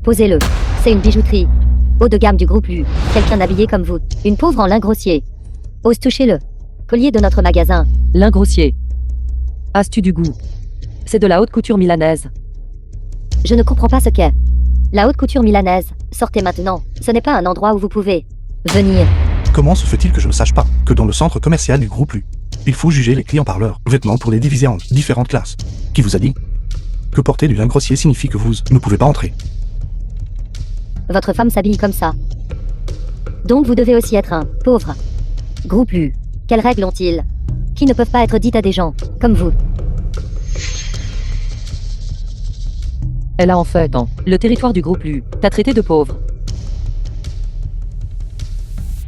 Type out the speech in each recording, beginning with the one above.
Posez-le. C'est une bijouterie. Haut de gamme du groupe Lu. Quelqu'un habillé comme vous. Une pauvre en lin grossier. Ose toucher le collier de notre magasin. Lin grossier. As-tu du goût? C'est de la haute couture milanaise. Je ne comprends pas ce qu'est. La haute couture milanaise. Sortez maintenant. Ce n'est pas un endroit où vous pouvez venir. Comment se fait-il que je ne sache pas que dans le centre commercial du groupe Lu, il faut juger les clients par leurs vêtements pour les diviser en différentes classes? Qui vous a dit que porter du lin grossier signifie que vous ne pouvez pas entrer? Votre femme s'habille comme ça. Donc vous devez aussi être un pauvre. Groupe Lu. Quelles règles ont-ils qui ne peuvent pas être dites à des gens comme vous? Elle a en fait, le territoire du groupe Lu, t'a traité de pauvre.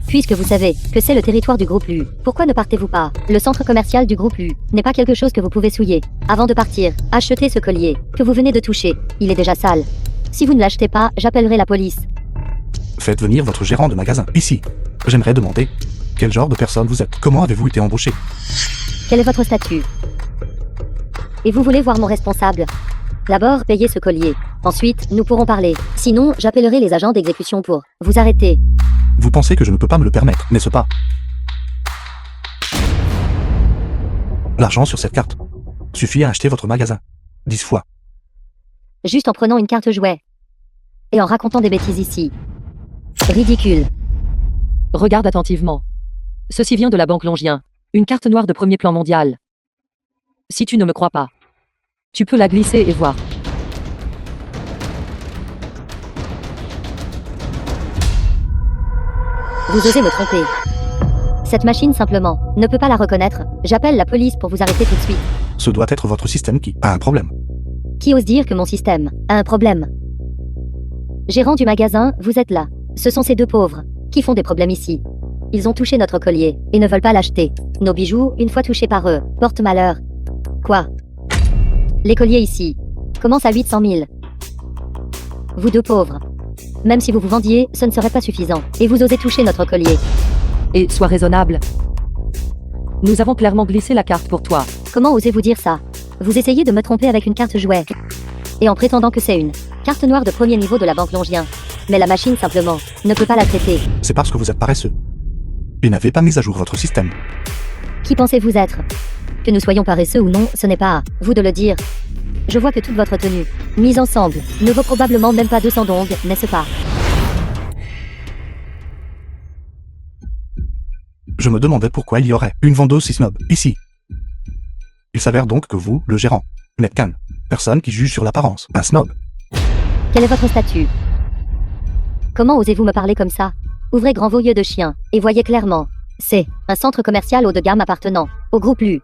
Puisque vous savez que c'est le territoire du groupe Lu, pourquoi ne partez-vous pas? Le centre commercial du groupe Lu n'est pas quelque chose que vous pouvez souiller. Avant de partir, achetez ce collier que vous venez de toucher. Il est déjà sale. Si vous ne l'achetez pas, j'appellerai la police. Faites venir votre gérant de magasin ici. J'aimerais demander quel genre de personne vous êtes. Comment avez-vous été embauché? Quel est votre statut? Et vous voulez voir mon responsable? D'abord, payez ce collier. Ensuite, nous pourrons parler. Sinon, j'appellerai les agents d'exécution pour vous arrêter. Vous pensez que je ne peux pas me le permettre, n'est-ce pas? L'argent sur cette carte suffit à acheter votre magasin 10 fois. Juste en prenant une carte jouet. Et en racontant des bêtises ici. Ridicule. Regarde attentivement. Ceci vient de la Banque Longien. Une carte noire de premier plan mondial. Si tu ne me crois pas, tu peux la glisser et voir. Vous osez me tromper. Cette machine simplement ne peut pas la reconnaître. J'appelle la police pour vous arrêter tout de suite. Ce doit être votre système qui a un problème. Qui ose dire que mon système a un problème? Gérant du magasin, vous êtes là. Ce sont ces deux pauvres qui font des problèmes ici. Ils ont touché notre collier et ne veulent pas l'acheter. Nos bijoux, une fois touchés par eux, portent malheur. Quoi? Les colliers ici commencent à 800 000. Vous deux pauvres. Même si vous vous vendiez, ce ne serait pas suffisant. Et vous osez toucher notre collier. Et sois raisonnable. Nous avons clairement glissé la carte pour toi. Comment osez-vous dire ça? Vous essayez de me tromper avec une carte jouet. Et en prétendant que c'est une carte noire de premier niveau de la Banque Longien. Mais la machine simplement ne peut pas la traiter. C'est parce que vous êtes paresseux. Et n'avez pas mis à jour votre système. Qui pensez-vous être? Que nous soyons paresseux ou non, ce n'est pas à vous de le dire. Je vois que toute votre tenue, mise ensemble, ne vaut probablement même pas 200 dong, n'est-ce pas? Je me demandais pourquoi il y aurait une vendeuse si snob ici. Il s'avère donc que vous, le gérant, n'êtes qu'une personne qui juge sur l'apparence, un snob. Quel est votre statut? Comment osez-vous me parler comme ça? Ouvrez grand vos yeux de chien, et voyez clairement. C'est un centre commercial haut de gamme appartenant au groupe Lu.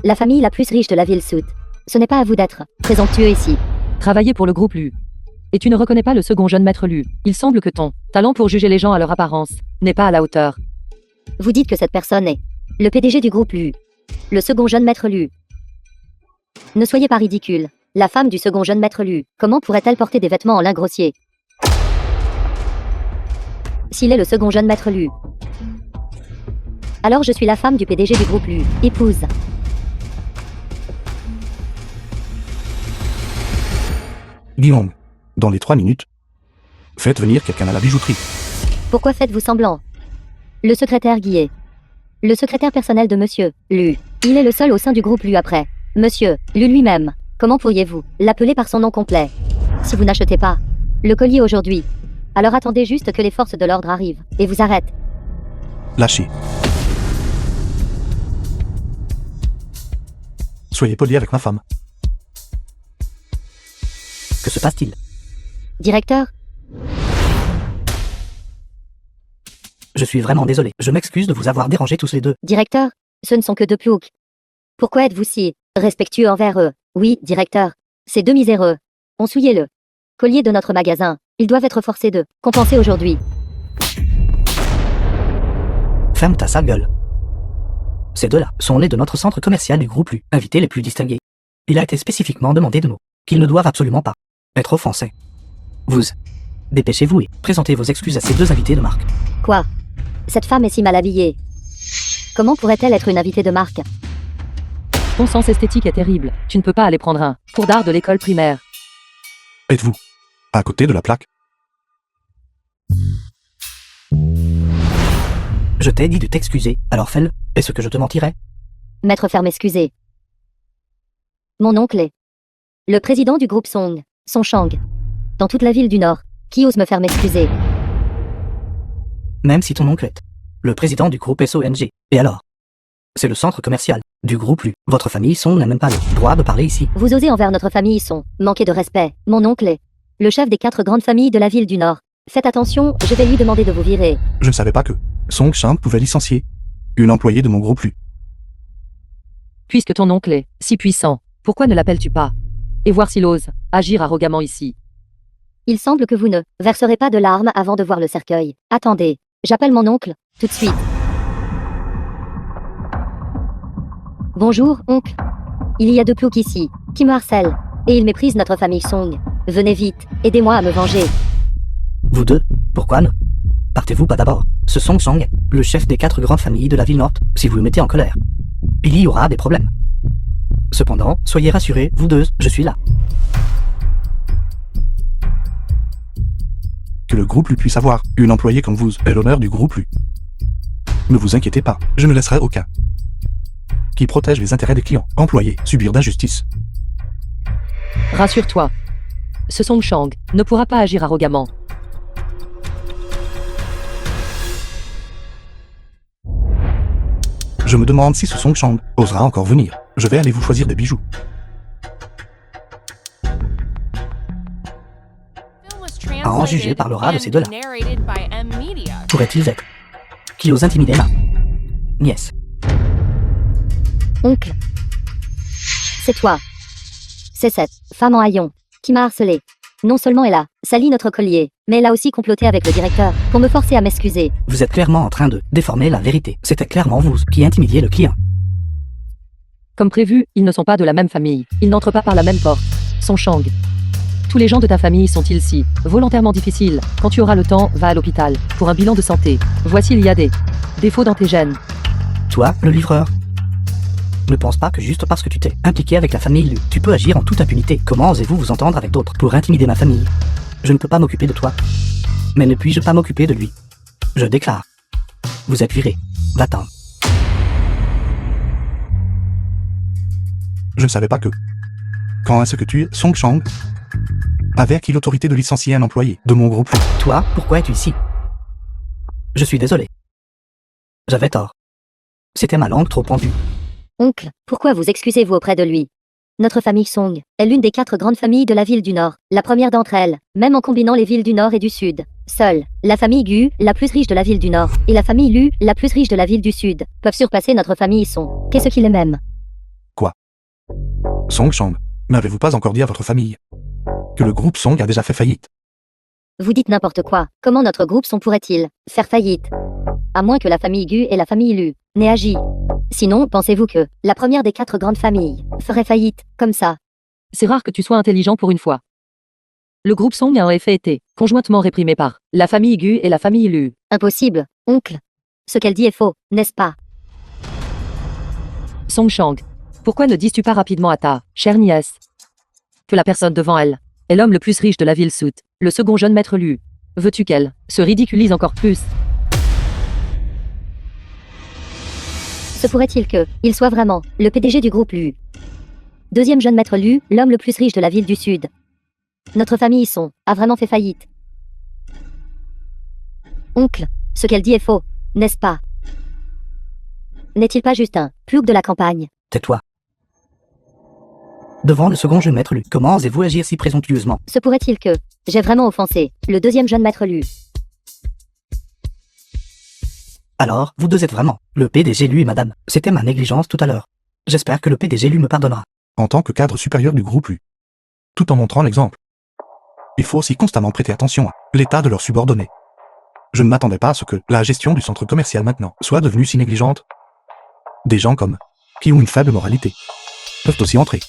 La famille la plus riche de la ville Sout. Ce n'est pas à vous d'être présomptueux ici. Travailler pour le groupe Lu. Et tu ne reconnais pas le second jeune maître Lu. Il semble que ton talent pour juger les gens à leur apparence n'est pas à la hauteur. Vous dites que cette personne est le PDG du groupe Lu. Le second jeune maître Lu. Ne soyez pas ridicule. La femme du second jeune maître Lu, comment pourrait-elle porter des vêtements en lin grossier? S'il est le second jeune maître Lu, alors je suis la femme du PDG du groupe Lu, épouse. Guillaume, dans les 3 minutes, faites venir quelqu'un à la bijouterie. Pourquoi faites-vous semblant? Le secrétaire Guillet. Le secrétaire personnel de Monsieur Lu. Il est le seul au sein du groupe Lu après Monsieur Lu lui-même. Comment pourriez-vous l'appeler par son nom complet? Si vous n'achetez pas le collier aujourd'hui, alors attendez juste que les forces de l'ordre arrivent et vous arrêtent. Lâchez. Soyez poli avec ma femme. Que se passe-t-il? Directeur? Je suis vraiment désolé. Je m'excuse de vous avoir dérangé tous les deux. Directeur? Ce ne sont que deux ploucs. Pourquoi êtes-vous si respectueux envers eux? Oui, directeur. Ces deux miséreux ont souillé le collier de notre magasin. Ils doivent être forcés de compenser aujourd'hui. Ferme ta sale gueule. Ces deux-là sont les de notre centre commercial du groupe Lu, invités les plus distingués. Il a été spécifiquement demandé de nous qu'ils ne doivent absolument pas être offensés. Vous, dépêchez-vous et présentez vos excuses à ces deux invités de marque. Quoi? Cette femme est si mal habillée. Comment pourrait-elle être une invitée de marque? Ton sens esthétique est terrible. Tu ne peux pas aller prendre un cours d'art de l'école primaire. Êtes-vous À côté de la plaque. Je t'ai dit de t'excuser, alors fais-le. Est-ce que je te mentirais? Maître ferme, excusez. Mon oncle est le président du groupe Song, Chang. Dans toute la ville du Nord. Qui ose me faire m'excuser? Même si ton oncle est le président du groupe SONG. Et alors? C'est le centre commercial du groupe LU. Votre famille Song n'a même pas le droit de parler ici. Vous osez envers notre famille Song. Manquez de respect. Mon oncle est le chef des 4 grandes familles de la ville du Nord. Faites attention, je vais lui demander de vous virer. Je ne savais pas que Song Chang pouvait licencier une employée de mon groupe LU. Puisque ton oncle est si puissant, pourquoi ne l'appelles-tu pas? Et voir s'il ose agir arrogamment ici. Il semble que vous ne verserez pas de larmes avant de voir le cercueil. Attendez, j'appelle mon oncle, tout de suite. Bonjour, oncle. Il y a 2 ploucs ici, qui me harcèlent, et ils méprisent notre famille Song. Venez vite, aidez-moi à me venger. Vous deux, pourquoi ne partez-vous pas d'abord? Ce Song Chang, le chef des 4 grandes familles de la ville Nord. Si vous le mettez en colère, il y aura des problèmes. Cependant, soyez rassurés, vous deux, je suis là. Que le groupe LU puisse avoir une employée comme vous est l'honneur du groupe LU. Ne vous inquiétez pas, je ne laisserai aucun qui protège les intérêts des clients employés subir d'injustice. Rassure-toi. Ce Song Chang ne pourra pas agir arrogamment. Je me demande si ce Song Chang osera encore venir. Je vais aller vous choisir des bijoux. À en juger par l'aura de ces deux-là. Pourrait-il être qui ose intimider ma nièce? Oncle. C'est toi. C'est cette femme en haillons qui m'a harcelé. Non seulement elle a sali notre collier, mais elle a aussi comploté avec le directeur pour me forcer à m'excuser. Vous êtes clairement en train de déformer la vérité. C'était clairement vous qui intimidiez le client. Comme prévu, ils ne sont pas de la même famille. Ils n'entrent pas par la même porte. Song Chang. Tous les gens de ta famille sont-ils si volontairement difficiles? Quand tu auras le temps, va à l'hôpital pour un bilan de santé. Voici, il y a des défauts dans tes gènes. Toi, le livreur, ne pense pas que juste parce que tu t'es impliqué avec la famille LU, tu peux agir en toute impunité. Comment osez-vous vous entendre avec d'autres pour intimider ma famille? Je ne peux pas m'occuper de toi. Mais ne puis-je pas m'occuper de lui? Je déclare. Vous êtes viré. Va-t'en. Je ne savais pas que quand est-ce que tu es Song Chang avait acquis l'autorité de licencier un employé de mon groupe LU. Toi, pourquoi es-tu ici? Je suis désolé. J'avais tort. C'était ma langue trop pendue. Oncle, pourquoi vous excusez-vous auprès de lui? Notre famille Song est l'une des 4 grandes familles de la ville du Nord. La première d'entre elles, même en combinant les villes du Nord et du Sud. Seule, la famille Gu, la plus riche de la ville du Nord, et la famille Lu, la plus riche de la ville du Sud, peuvent surpasser notre famille Song. Qu'est-ce qu'il est même? Song Chang, n'avez-vous pas encore dit à votre famille que le groupe Song a déjà fait faillite? Vous dites n'importe quoi. Comment notre groupe Song pourrait-il faire faillite? À moins que la famille Gu et la famille Lu n'aient agi. Sinon, pensez-vous que la première des 4 grandes familles ferait faillite, comme ça? C'est rare que tu sois intelligent pour une fois. Le groupe Song a en effet été conjointement réprimé par la famille Gu et la famille Lu. Impossible, oncle. Ce qu'elle dit est faux, n'est-ce pas? Song Chang, pourquoi ne dis-tu pas rapidement à ta chère nièce que la personne devant elle est l'homme le plus riche de la ville Sud, le second jeune maître Lu? Veux-tu qu'elle se ridiculise encore plus? Se pourrait-il que il soit vraiment le PDG du groupe Lu? Deuxième jeune maître Lu, l'homme le plus riche de la ville du Sud. Notre famille Song a vraiment fait faillite. Oncle, ce qu'elle dit est faux, n'est-ce pas? N'est-il pas juste un plouc de la campagne? Tais-toi. Devant le second jeune maître Lu, comment osez-vous agir si présomptueusement? Se pourrait-il que j'ai vraiment offensé le deuxième jeune maître Lu? Alors, vous deux êtes vraiment le PDG Lu et madame. C'était ma négligence tout à l'heure. J'espère que le PDG Lu me pardonnera. En tant que cadre supérieur du groupe LU, tout en montrant l'exemple, il faut aussi constamment prêter attention à l'état de leurs subordonnés. Je ne m'attendais pas à ce que la gestion du centre commercial maintenant soit devenue si négligente. Des gens comme qui ont une faible moralité peuvent aussi entrer.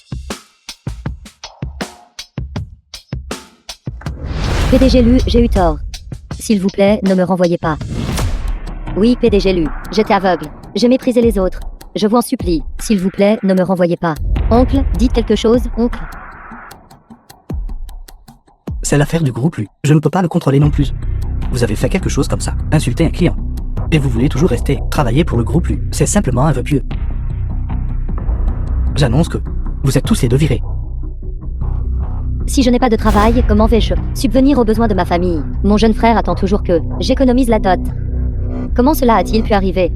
PDG Lu, j'ai eu tort. S'il vous plaît, ne me renvoyez pas. Oui, PDG Lu, j'étais aveugle. J'ai méprisé les autres. Je vous en supplie, s'il vous plaît, ne me renvoyez pas. Oncle, dites quelque chose, oncle. C'est l'affaire du groupe Lu. Je ne peux pas le contrôler non plus. Vous avez fait quelque chose comme ça, insulter un client. Et vous voulez toujours rester, travailler pour le groupe Lu. C'est simplement un vœu pieux. J'annonce que vous êtes tous les deux virés. Si je n'ai pas de travail, comment vais-je subvenir aux besoins de ma famille? Mon jeune frère attend toujours que j'économise la dot. Comment cela a-t-il pu arriver?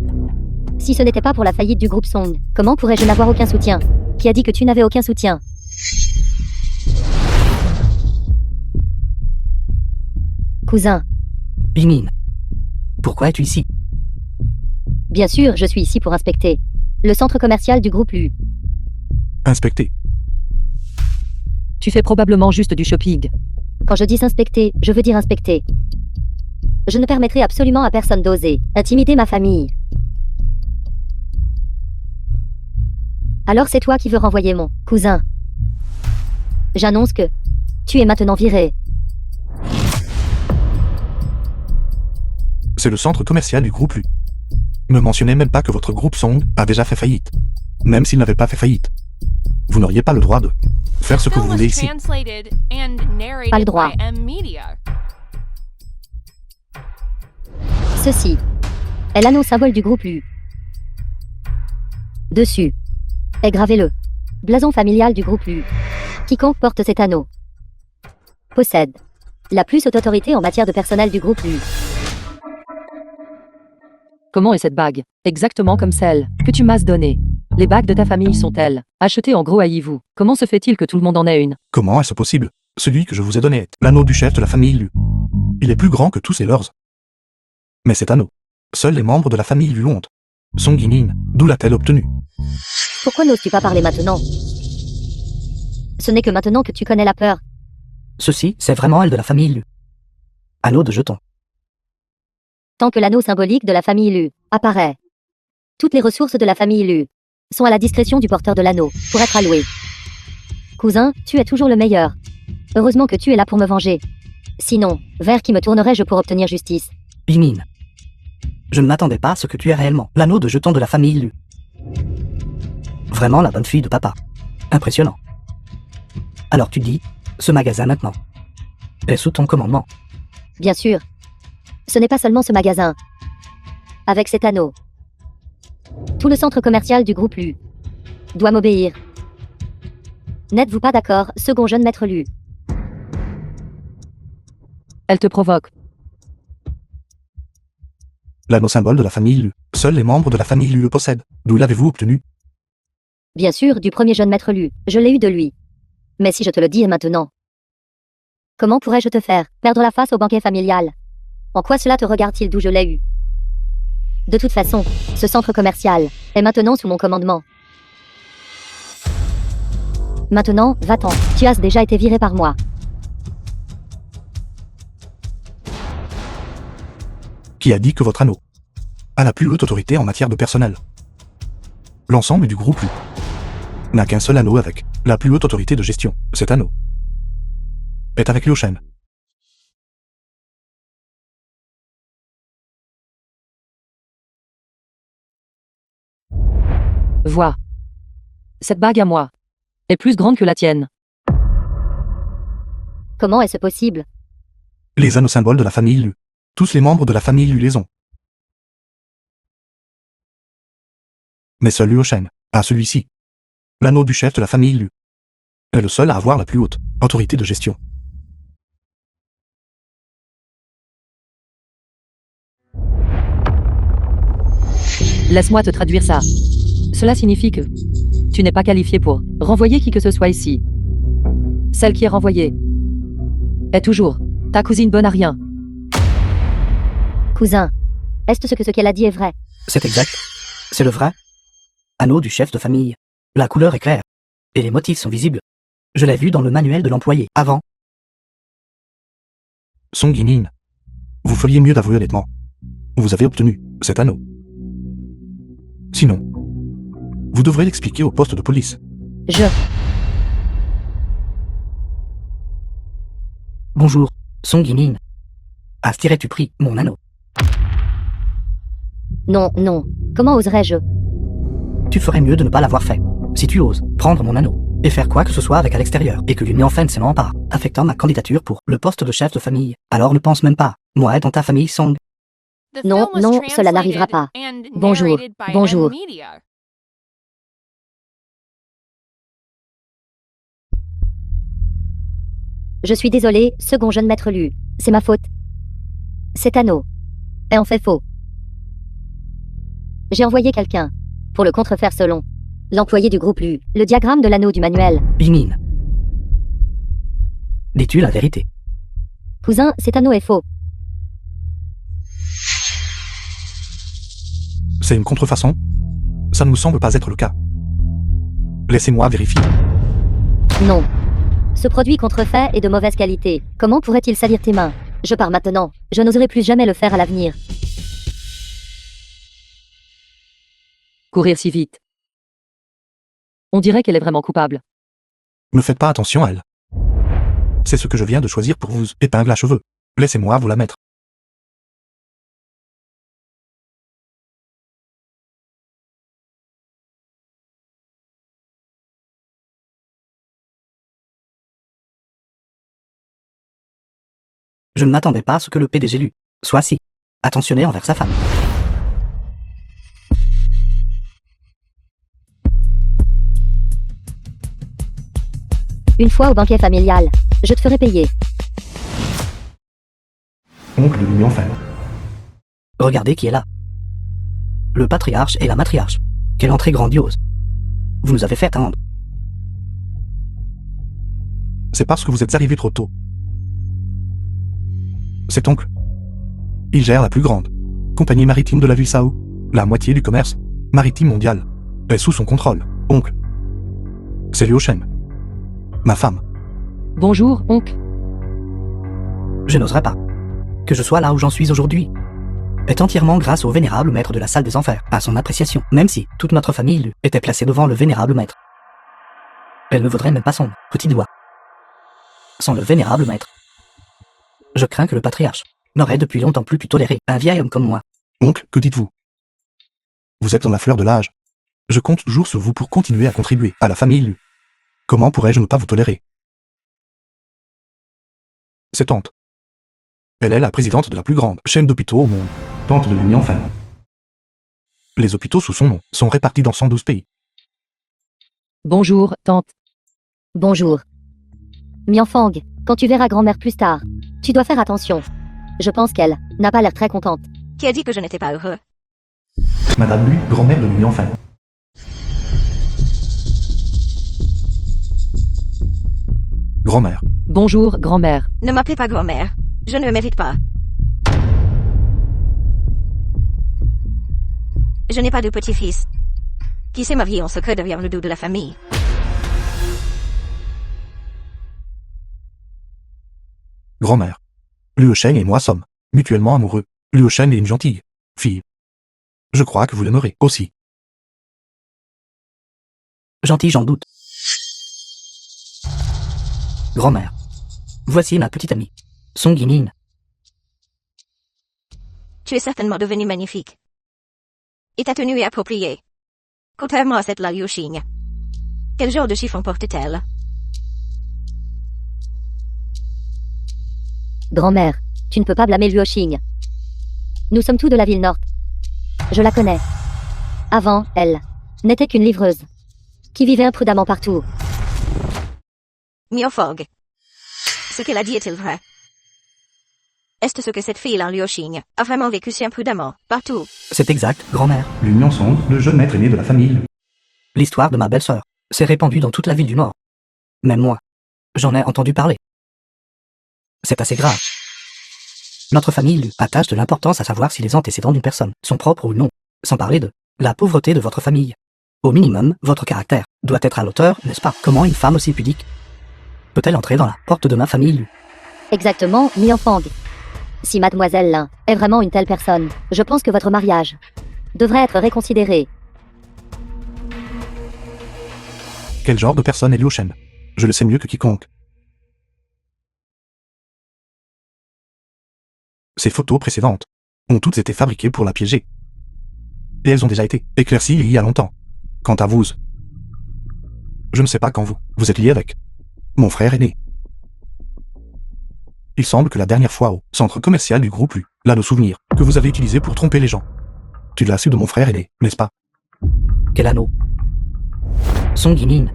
Si ce n'était pas pour la faillite du groupe Song, comment pourrais-je n'avoir aucun soutien? Qui a dit que tu n'avais aucun soutien? Cousin, Yingyin, pourquoi es-tu ici? bien sûr, je suis ici pour inspecter le centre commercial du groupe Lu. Inspecter. Tu fais probablement juste du shopping. Quand je dis inspecter, je veux dire inspecter. Je ne permettrai absolument à personne d'oser intimider ma famille. Alors c'est toi qui veux renvoyer mon cousin. J'annonce que tu es maintenant viré. C'est le centre commercial du groupe Lu. Ne mentionnez même pas que votre groupe Song a déjà fait faillite. Même s'il n'avait pas fait faillite. Vous n'auriez pas le droit de faire ce que vous voulez ici. Pas le droit. Ceci est l'anneau symbole du groupe Lu. Dessus est gravé le blason familial du groupe Lu. Quiconque porte cet anneau possède la plus haute autorité en matière de personnel du groupe Lu. Comment est cette bague? Exactement comme celle que tu m'as donnée. Les bagues de ta famille sont-elles achetées en gros à Yivu? Comment se fait-il que tout le monde en ait une? Comment est-ce possible? Celui que je vous ai donné est l'anneau du chef de la famille Lu. Il est plus grand que tous ces leurs. Mais cet anneau, seuls les membres de la famille Lu l'ont. Song Yingyin, d'où l'a-t-elle obtenu? Pourquoi n'oses-tu pas parler maintenant? Ce n'est que maintenant que tu connais la peur. Ceci, c'est vraiment elle de la famille Lu. Anneau de jeton. Tant que l'anneau symbolique de la famille Lu apparaît, toutes les ressources de la famille Lu sont à la discrétion du porteur de l'anneau pour être allouées. Cousin, tu es toujours le meilleur. Heureusement que tu es là pour me venger. Sinon, vers qui me tournerais-je pour obtenir justice? Yingyin, je ne m'attendais pas à ce que tu aies réellement l'anneau de jeton de la famille Lu. Vraiment la bonne fille de papa. Impressionnant. Alors tu dis, ce magasin maintenant est sous ton commandement. Bien sûr. Ce n'est pas seulement ce magasin. Avec cet anneau, tout le centre commercial du groupe Lu doit m'obéir. N'êtes-vous pas d'accord, second jeune maître Lu? Elle te provoque. L'anneau symbole de la famille Lu. Seuls les membres de la famille Lu le possèdent. D'où l'avez-vous obtenu? Bien sûr, du premier jeune maître Lu. Je l'ai eu de lui. Mais si je te le dis maintenant, comment pourrais-je te faire perdre la face au banquet familial? En quoi cela te regarde-t-il d'où je l'ai eu? De toute façon, ce centre commercial est maintenant sous mon commandement. Maintenant, va-t'en. Tu as déjà été viré par moi. Qui a dit que votre anneau a la plus haute autorité en matière de personnel? L'ensemble du groupe Lu n'a qu'un seul anneau avec la plus haute autorité de gestion. Cet anneau est avec Liu Shen. Vois. Cette bague à moi est plus grande que la tienne. Comment est-ce possible? Les anneaux symboles de la famille Lu. Tous les membres de la famille Lu les ont. Mais seul Liu Shen a celui-ci. L'anneau du chef de la famille Lu est le seul à avoir la plus haute autorité de gestion. Laisse-moi te traduire ça. Cela signifie que tu n'es pas qualifié pour renvoyer qui que ce soit ici. Celle qui est renvoyée est toujours ta cousine bonne à rien. Cousin, est-ce que ce qu'elle a dit est vrai? C'est exact. C'est le vrai anneau du chef de famille. La couleur est claire. Et les motifs sont visibles. Je l'ai vu dans le manuel de l'employé avant. Song Yingyin, vous feriez mieux d'avouer honnêtement. Vous avez obtenu cet anneau. Sinon, vous devrez l'expliquer au poste de police. Bonjour, Song Yingyin. As-tu pris mon anneau? Non, non. Comment oserais-je? Tu ferais mieux de ne pas l'avoir fait. Si tu oses prendre mon anneau, et faire quoi que ce soit avec à l'extérieur, et que l'Union Fen s'en empare, affectant ma candidature pour le poste de chef de famille. Alors ne pense même pas, moi et dans ta famille Song. Non, non, cela n'arrivera pas. Bonjour, bonjour. Je suis désolé, second jeune maître Lu. C'est ma faute. Cet anneau est en fait faux. J'ai envoyé quelqu'un pour le contrefaire selon l'employé du groupe Lu. Le diagramme de l'anneau du manuel. Yingin. Dis-tu la vérité? Cousin, cet anneau est faux. C'est une contrefaçon? Ça ne me semble pas être le cas. Laissez-moi vérifier. Non. Ce produit contrefait est de mauvaise qualité. Comment pourrait-il salir tes mains? Je pars maintenant. Je n'oserai plus jamais le faire à l'avenir. Courir si vite. On dirait qu'elle est vraiment coupable. Ne faites pas attention à elle. C'est ce que je viens de choisir pour vous, épingle à cheveux. Laissez-moi vous la mettre. Je ne m'attendais pas à ce que le PDG Lu soit si attentionné envers sa femme. Une fois au banquet familial. Je te ferai payer. Oncle de l'Union Fen. Regardez qui est là. Le patriarche et la matriarche. Quelle entrée grandiose. Vous nous avez fait attendre. C'est parce que vous êtes arrivé trop tôt. Cet oncle. Il gère la plus grande compagnie maritime de la ville Sao. La moitié du commerce maritime mondial est sous son contrôle. Oncle. C'est Liu Shen. Ma femme. Bonjour, oncle. Je n'oserais pas. Que je sois là où j'en suis aujourd'hui est entièrement grâce au vénérable maître de la salle des enfers, à son appréciation, même si toute notre famille était placée devant le vénérable maître. Elle ne vaudrait même pas son petit doigt. Sans le vénérable maître. Je crains que le patriarche n'aurait depuis longtemps plus pu tolérer un vieil homme comme moi. Oncle, que dites-vous? Vous êtes dans la fleur de l'âge. Je compte toujours sur vous pour continuer à contribuer à la famille Lu. Comment pourrais-je ne pas vous tolérer? C'est tante. Elle est la présidente de la plus grande chaîne d'hôpitaux au monde. Tante de l'Union Fen. Les hôpitaux sous son nom sont répartis dans 112 pays. Bonjour, tante. Bonjour. Mianfang, quand tu verras grand-mère plus tard, tu dois faire attention. Je pense qu'elle n'a pas l'air très contente. Qui a dit que je n'étais pas heureux? Madame Lu, grand-mère de l'Union Fen. Grand-mère. Bonjour, grand-mère. Ne m'appelez pas grand-mère. Je ne le mérite pas. Je n'ai pas de petit-fils. Qui s'est marié en secret derrière le dos de la famille. Grand-mère. Liu Shen et moi sommes mutuellement amoureux. Liu Shen est une gentille fille. Je crois que vous l'aimerez aussi. Gentil, j'en doute. Grand-mère. Voici ma petite amie. Song Yinin. Tu es certainement devenue magnifique. Et ta tenue est appropriée. Contrairement à cette Liu Xing. Quel genre de chiffon porte-t-elle? Grand-mère, tu ne peux pas blâmer Liu Xing. Nous sommes tous de la ville nord. Je la connais. Avant, elle n'était qu'une livreuse qui vivait imprudemment partout. Mianfang. Ce qu'elle a dit est-il vrai? Est-ce ce que cette fille Liu Xing a vraiment vécu si imprudemment, partout? C'est exact, grand-mère. L'Union Song, le jeune maître aîné de la famille Lu. L'histoire de ma belle-sœur s'est répandue dans toute la ville du Nord. Même moi, j'en ai entendu parler. C'est assez grave. Notre famille Lu attache de l'importance à savoir si les antécédents d'une personne sont propres ou non, sans parler de la pauvreté de votre famille. Au minimum, votre caractère doit être à l'auteur, n'est-ce pas? Comment une femme aussi pudique peut-elle entrer dans la porte de ma famille Lu? Exactement, Mianfang. Si mademoiselle Lin est vraiment une telle personne, je pense que votre mariage devrait être réconsidéré. Quel genre de personne est Liu Shen? Je le sais mieux que quiconque. Ces photos précédentes ont toutes été fabriquées pour la piéger. Et elles ont déjà été éclaircies il y a longtemps. Quant à vous, Je ne sais pas quand vous êtes lié avec mon frère aîné. Il semble que la dernière fois au centre commercial du groupe U, l'anneau souvenir que vous avez utilisé pour tromper les gens. Tu l'as su de mon frère aîné, n'est-ce pas? Quel anneau? Song Yinin,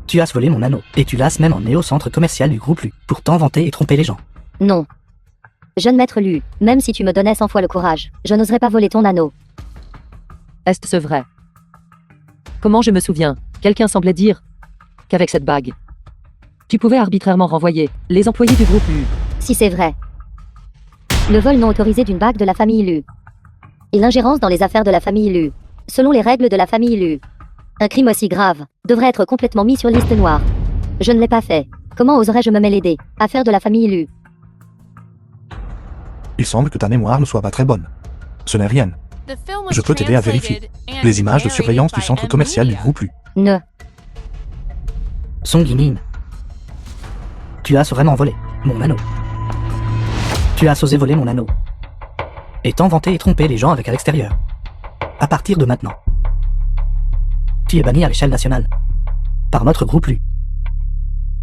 tu as volé mon anneau, et tu l'as même emmené au centre commercial du groupe Lu, pour t'inventer et tromper les gens. Non. Jeune maître Lu, même si tu me donnais 100 fois le courage, je n'oserais pas voler ton anneau. Est-ce vrai? Comment je me souviens, quelqu'un semblait dire qu'avec cette bague, tu pouvais arbitrairement renvoyer les employés du groupe U. Si c'est vrai. Le vol non autorisé d'une bague de la famille Lu. Et l'ingérence dans les affaires de la famille Lu. Selon les règles de la famille Lu. Un crime aussi grave devrait être complètement mis sur liste noire. Je ne l'ai pas fait. Comment oserais-je me mêler des affaires de la famille Lu? Il semble que ta mémoire ne soit pas très bonne. Ce n'est rien. Je peux t'aider à vérifier les images de surveillance du centre commercial du groupe U. Ne. Song Yinin, tu as vraiment volé mon anneau. Tu as osé voler mon anneau. Et t'inventer et tromper les gens avec à l'extérieur. À partir de maintenant, tu es banni à l'échelle nationale. Par notre groupe Lu.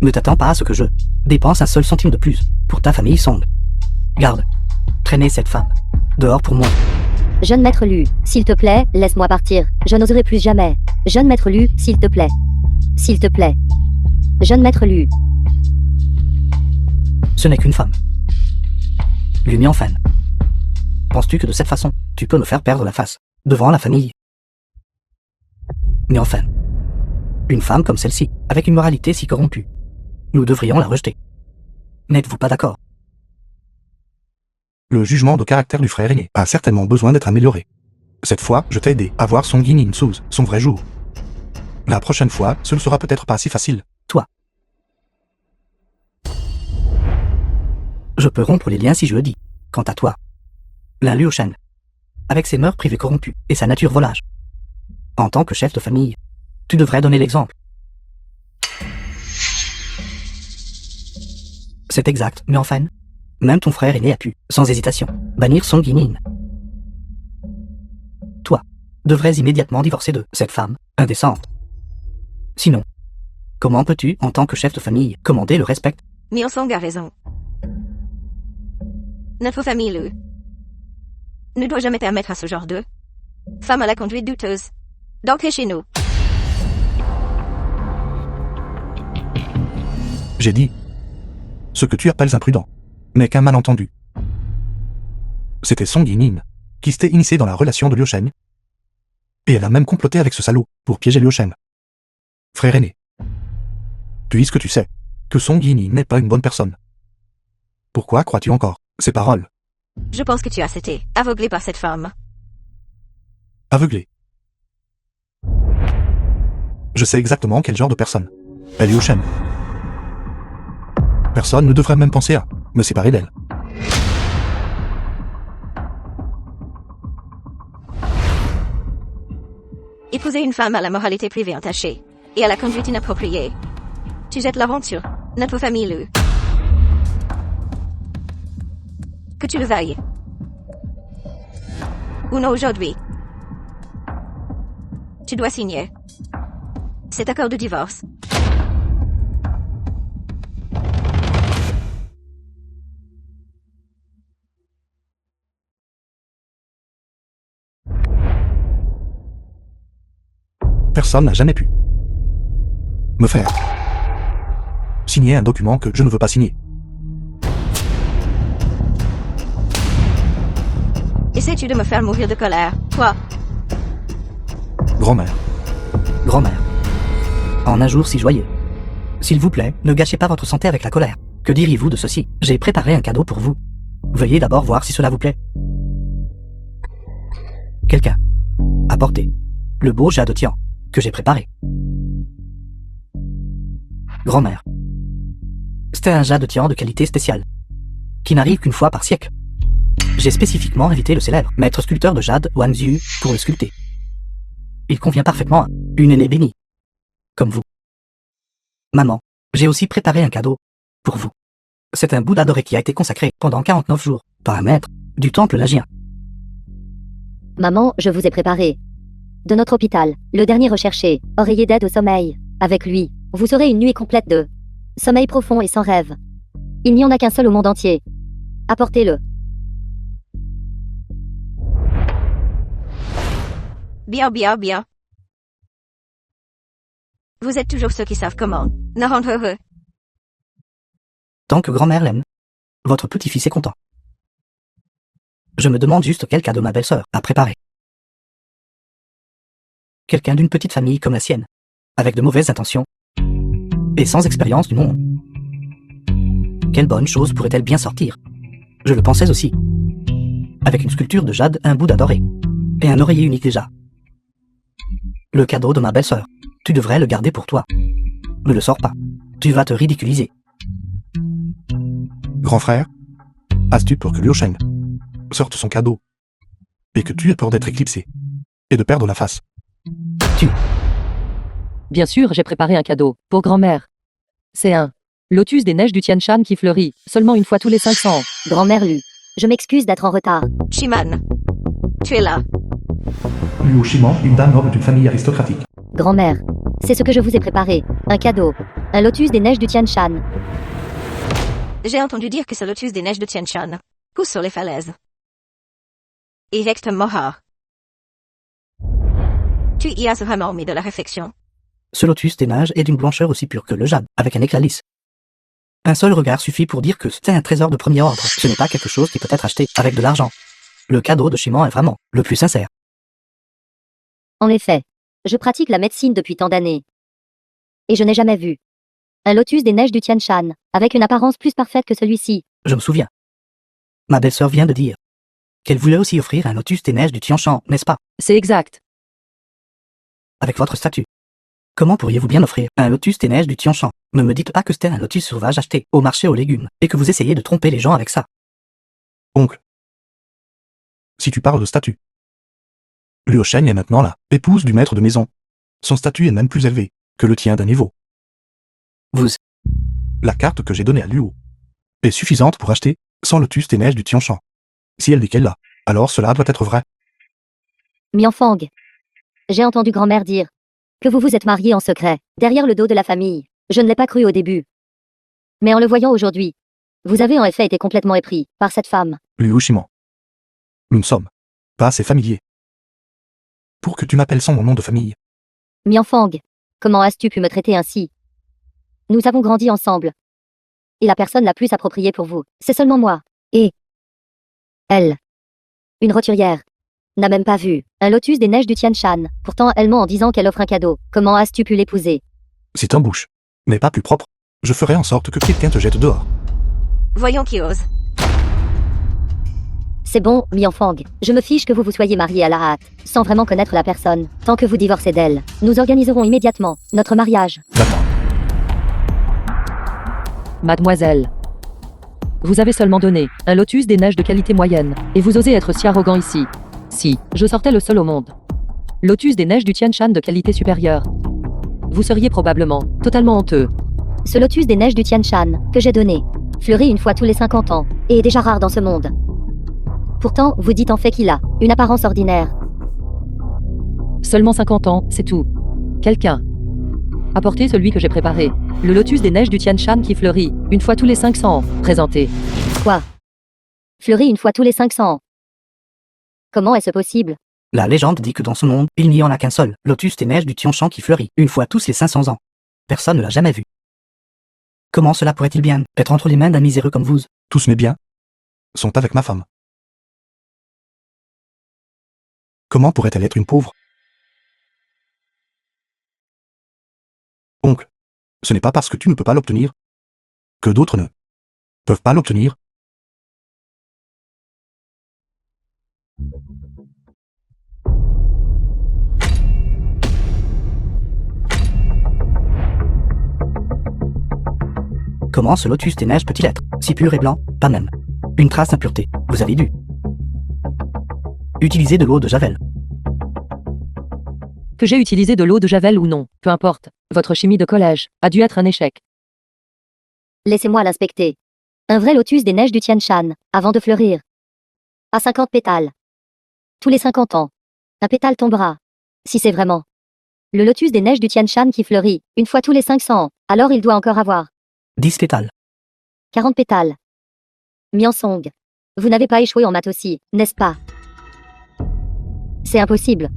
Ne t'attends pas à ce que je dépense un seul centime de plus pour ta famille Song. Garde. Traînez cette femme. Dehors pour moi. Jeune maître Lu, s'il te plaît, laisse-moi partir. Je n'oserai plus jamais. Jeune maître Lu, s'il te plaît. S'il te plaît. Jeune maître Lu. Ce n'est qu'une femme. Lu Mianfen. Penses-tu que de cette façon, tu peux me faire perdre la face devant la famille? Mianfen. Une femme comme celle-ci, avec une moralité si corrompue. Nous devrions la rejeter. N'êtes-vous pas d'accord? Le jugement de caractère du frère aîné a certainement besoin d'être amélioré. Cette fois, je t'ai aidé à voir Song Yinin sous son vrai jour. La prochaine fois, ce ne sera peut-être pas si facile. Toi. Je peux rompre les liens si je le dis. Quant à toi, la Liu Shen, avec ses mœurs privées corrompues et sa nature volage. En tant que chef de famille, tu devrais donner l'exemple. C'est exact, mais enfin, même ton frère aîné a pu, sans hésitation, bannir Song Yinin. Toi, devrais immédiatement divorcer de cette femme indécente. Sinon, comment peux-tu, en tant que chef de famille, commander le respect? Mian Song a raison. Notre famille Lu ne doit jamais permettre à ce genre de femme à la conduite douteuse d'entrer chez nous. J'ai dit. Ce que tu appelles imprudent n'est qu'un malentendu. C'était Song Yinin qui s'était initiée dans la relation de Liu Shen. Et elle a même comploté avec ce salaud pour piéger Liu Shen. Frère aîné. Puisque tu sais que Song Yinin n'est pas une bonne personne. Pourquoi crois-tu encore ces paroles? Je pense que tu as été aveuglé par cette femme. Aveuglé. Je sais exactement quel genre de personne est Liu Shen. Personne ne devrait même penser à me séparer d'elle. Épouser une femme à la moralité privée entachée et à la conduite inappropriée. Tu jettes l'aventure, notre famille Lu. Que tu le veuilles. Ou non aujourd'hui. Tu dois signer cet accord de divorce. Personne n'a jamais pu me faire signer un document que je ne veux pas signer. Essaies-tu de me faire mourir de colère, toi? Grand-mère. Grand-mère. En un jour si joyeux. S'il vous plaît, ne gâchez pas votre santé avec la colère. Que diriez-vous de ceci? J'ai préparé un cadeau pour vous. Veuillez d'abord voir si cela vous plaît. Quelqu'un. Apportez le beau jade de Tian que j'ai préparé. Grand-mère. C'était un jade de Tian de qualité spéciale, qui n'arrive qu'une fois par siècle. J'ai spécifiquement invité le célèbre maître sculpteur de jade, Wang Zhu, pour le sculpter. Il convient parfaitement à une aînée bénie, comme vous. Maman, j'ai aussi préparé un cadeau pour vous. C'est un Bouddha doré qui a été consacré pendant 49 jours par un maître du temple lagien. Maman, je vous ai préparé. De notre hôpital, le dernier recherché, oreiller d'aide au sommeil. Avec lui, Vous aurez une nuit complète de sommeil profond et sans rêve. Il n'y en a qu'un seul au monde entier. Apportez-le. Bien, bien, bien. Vous êtes toujours ceux qui savent comment nous rendre heureux. Tant que grand-mère l'aime, votre petit-fils est content. Je me demande juste quel cadeau ma belle-sœur a préparé. Quelqu'un d'une petite famille comme la sienne, avec de mauvaises intentions, et sans expérience du monde. Quelle bonne chose pourrait-elle bien sortir? Je le pensais aussi. Avec une sculpture de jade, un Bouddha doré, et un oreiller unique déjà. Le cadeau de ma belle-sœur. Tu devrais le garder pour toi. Ne le sors pas. Tu vas te ridiculiser. Grand frère, as-tu pour que Liu Sheng sorte son cadeau et que tu aies peur d'être éclipsé et de perdre la face? Bien sûr, j'ai préparé un cadeau pour grand-mère. C'est un lotus des neiges du Tian Shan qui fleurit seulement une fois tous les 500 ans. Grand-mère Lu. Je m'excuse d'être en retard. Shiman. Tu es là. Liu Shiman, une dame noble d'une famille aristocratique. Grand-mère. C'est ce que je vous ai préparé. Un cadeau. Un lotus des neiges du Tian Shan. J'ai entendu dire que ce lotus des neiges de Tian Shan pousse sur les falaises. Et est extrêmement rare. Tu y as vraiment mis de la réflexion. Ce lotus des neiges est d'une blancheur aussi pure que le jade, avec un éclat lisse. Un seul regard suffit pour dire que c'est un trésor de premier ordre. Ce n'est pas quelque chose qui peut être acheté avec de l'argent. Le cadeau de Shiman est vraiment le plus sincère. En effet. Je pratique la médecine depuis tant d'années. Et je n'ai jamais vu un lotus des neiges du Tian Shan, avec une apparence plus parfaite que celui-ci. Je me souviens. Ma belle-sœur vient de dire qu'elle voulait aussi offrir un lotus des neiges du Tian Shan, n'est-ce pas? C'est exact. Avec votre statut. Comment pourriez-vous bien offrir un lotus des neiges du Tian Shan? Ne me dites pas que c'était un lotus sauvage acheté au marché aux légumes, et que vous essayez de tromper les gens avec ça. Oncle, si tu parles de statut, Liu Sheng est maintenant la épouse du maître de maison. Son statut est même plus élevé que le tien d'un niveau. Vous, La carte que j'ai donnée à Liu est suffisante pour acheter 100 lotus des neiges du Tian Shan. Si elle dit qu'elle l'a, alors cela doit être vrai. Mianfang. J'ai entendu grand-mère dire que vous vous êtes mariés en secret, derrière le dos de la famille. Je ne l'ai pas cru au début. Mais en le voyant aujourd'hui, vous avez en effet été complètement épris par cette femme. Liu Shiman, nous ne sommes pas assez familiers pour que tu m'appelles sans mon nom de famille. Mianfang. Comment as-tu pu me traiter ainsi? Nous avons grandi ensemble. Et la personne la plus appropriée pour vous, c'est seulement moi. Et elle, une roturière, n'a même pas vu un lotus des neiges du Tian Shan. Pourtant, elle ment en disant qu'elle offre un cadeau. Comment as-tu pu l'épouser? Si ta bouche n'est pas plus propre, je ferai en sorte que quelqu'un te jette dehors. Voyons qui ose. C'est bon, Mianfang. Je me fiche que vous vous soyez mariés à la hâte, sans vraiment connaître la personne. Tant que vous divorcez d'elle, nous organiserons immédiatement notre mariage. D'accord. Mademoiselle. Vous avez seulement donné un lotus des neiges de qualité moyenne, et vous osez être si arrogant ici. Si je sortais le seul au monde. Lotus des neiges du Tian Shan de qualité supérieure. Vous seriez probablement totalement honteux. Ce lotus des neiges du Tian Shan, que j'ai donné, fleurit une fois tous les 50 ans, et est déjà rare dans ce monde. Pourtant, vous dites en fait qu'il a une apparence ordinaire. Seulement 50 ans, c'est tout. Quelqu'un. Apportez celui que j'ai préparé. Le lotus des neiges du Tian Shan qui fleurit une fois tous les 500 ans. Présentez. Quoi? Fleurit une fois tous les 500 ans. Comment est-ce possible? la légende dit que dans ce monde, il n'y en a qu'un seul, lotus des neiges du Tian Shan qui fleurit une fois tous les 500 ans. Personne ne l'a jamais vu. Comment cela pourrait-il bien être entre les mains d'un miséreux comme vous? Tous mes biens sont avec ma femme. Comment pourrait-elle être une pauvre? Oncle, ce n'est pas parce que tu ne peux pas l'obtenir que d'autres ne peuvent pas l'obtenir. Comment ce lotus des neiges peut-il être si pur et blanc? Pas même. Une trace d'impureté, vous avez dû utiliser de l'eau de Javel. Que j'ai utilisé de l'eau de Javel ou non, peu importe. Votre chimie de collège a dû être un échec. Laissez-moi l'inspecter. Un vrai lotus des neiges du Tian Shan, avant de fleurir. À 50 pétales. Tous les 50 ans. Un pétale tombera. Si c'est vraiment Le lotus des neiges du Tian Shan qui fleurit, une fois tous les 500 ans. Alors il doit encore avoir 10 pétales. 40 pétales. Miansong. Vous n'avez pas échoué en maths aussi, n'est-ce pas? C'est impossible.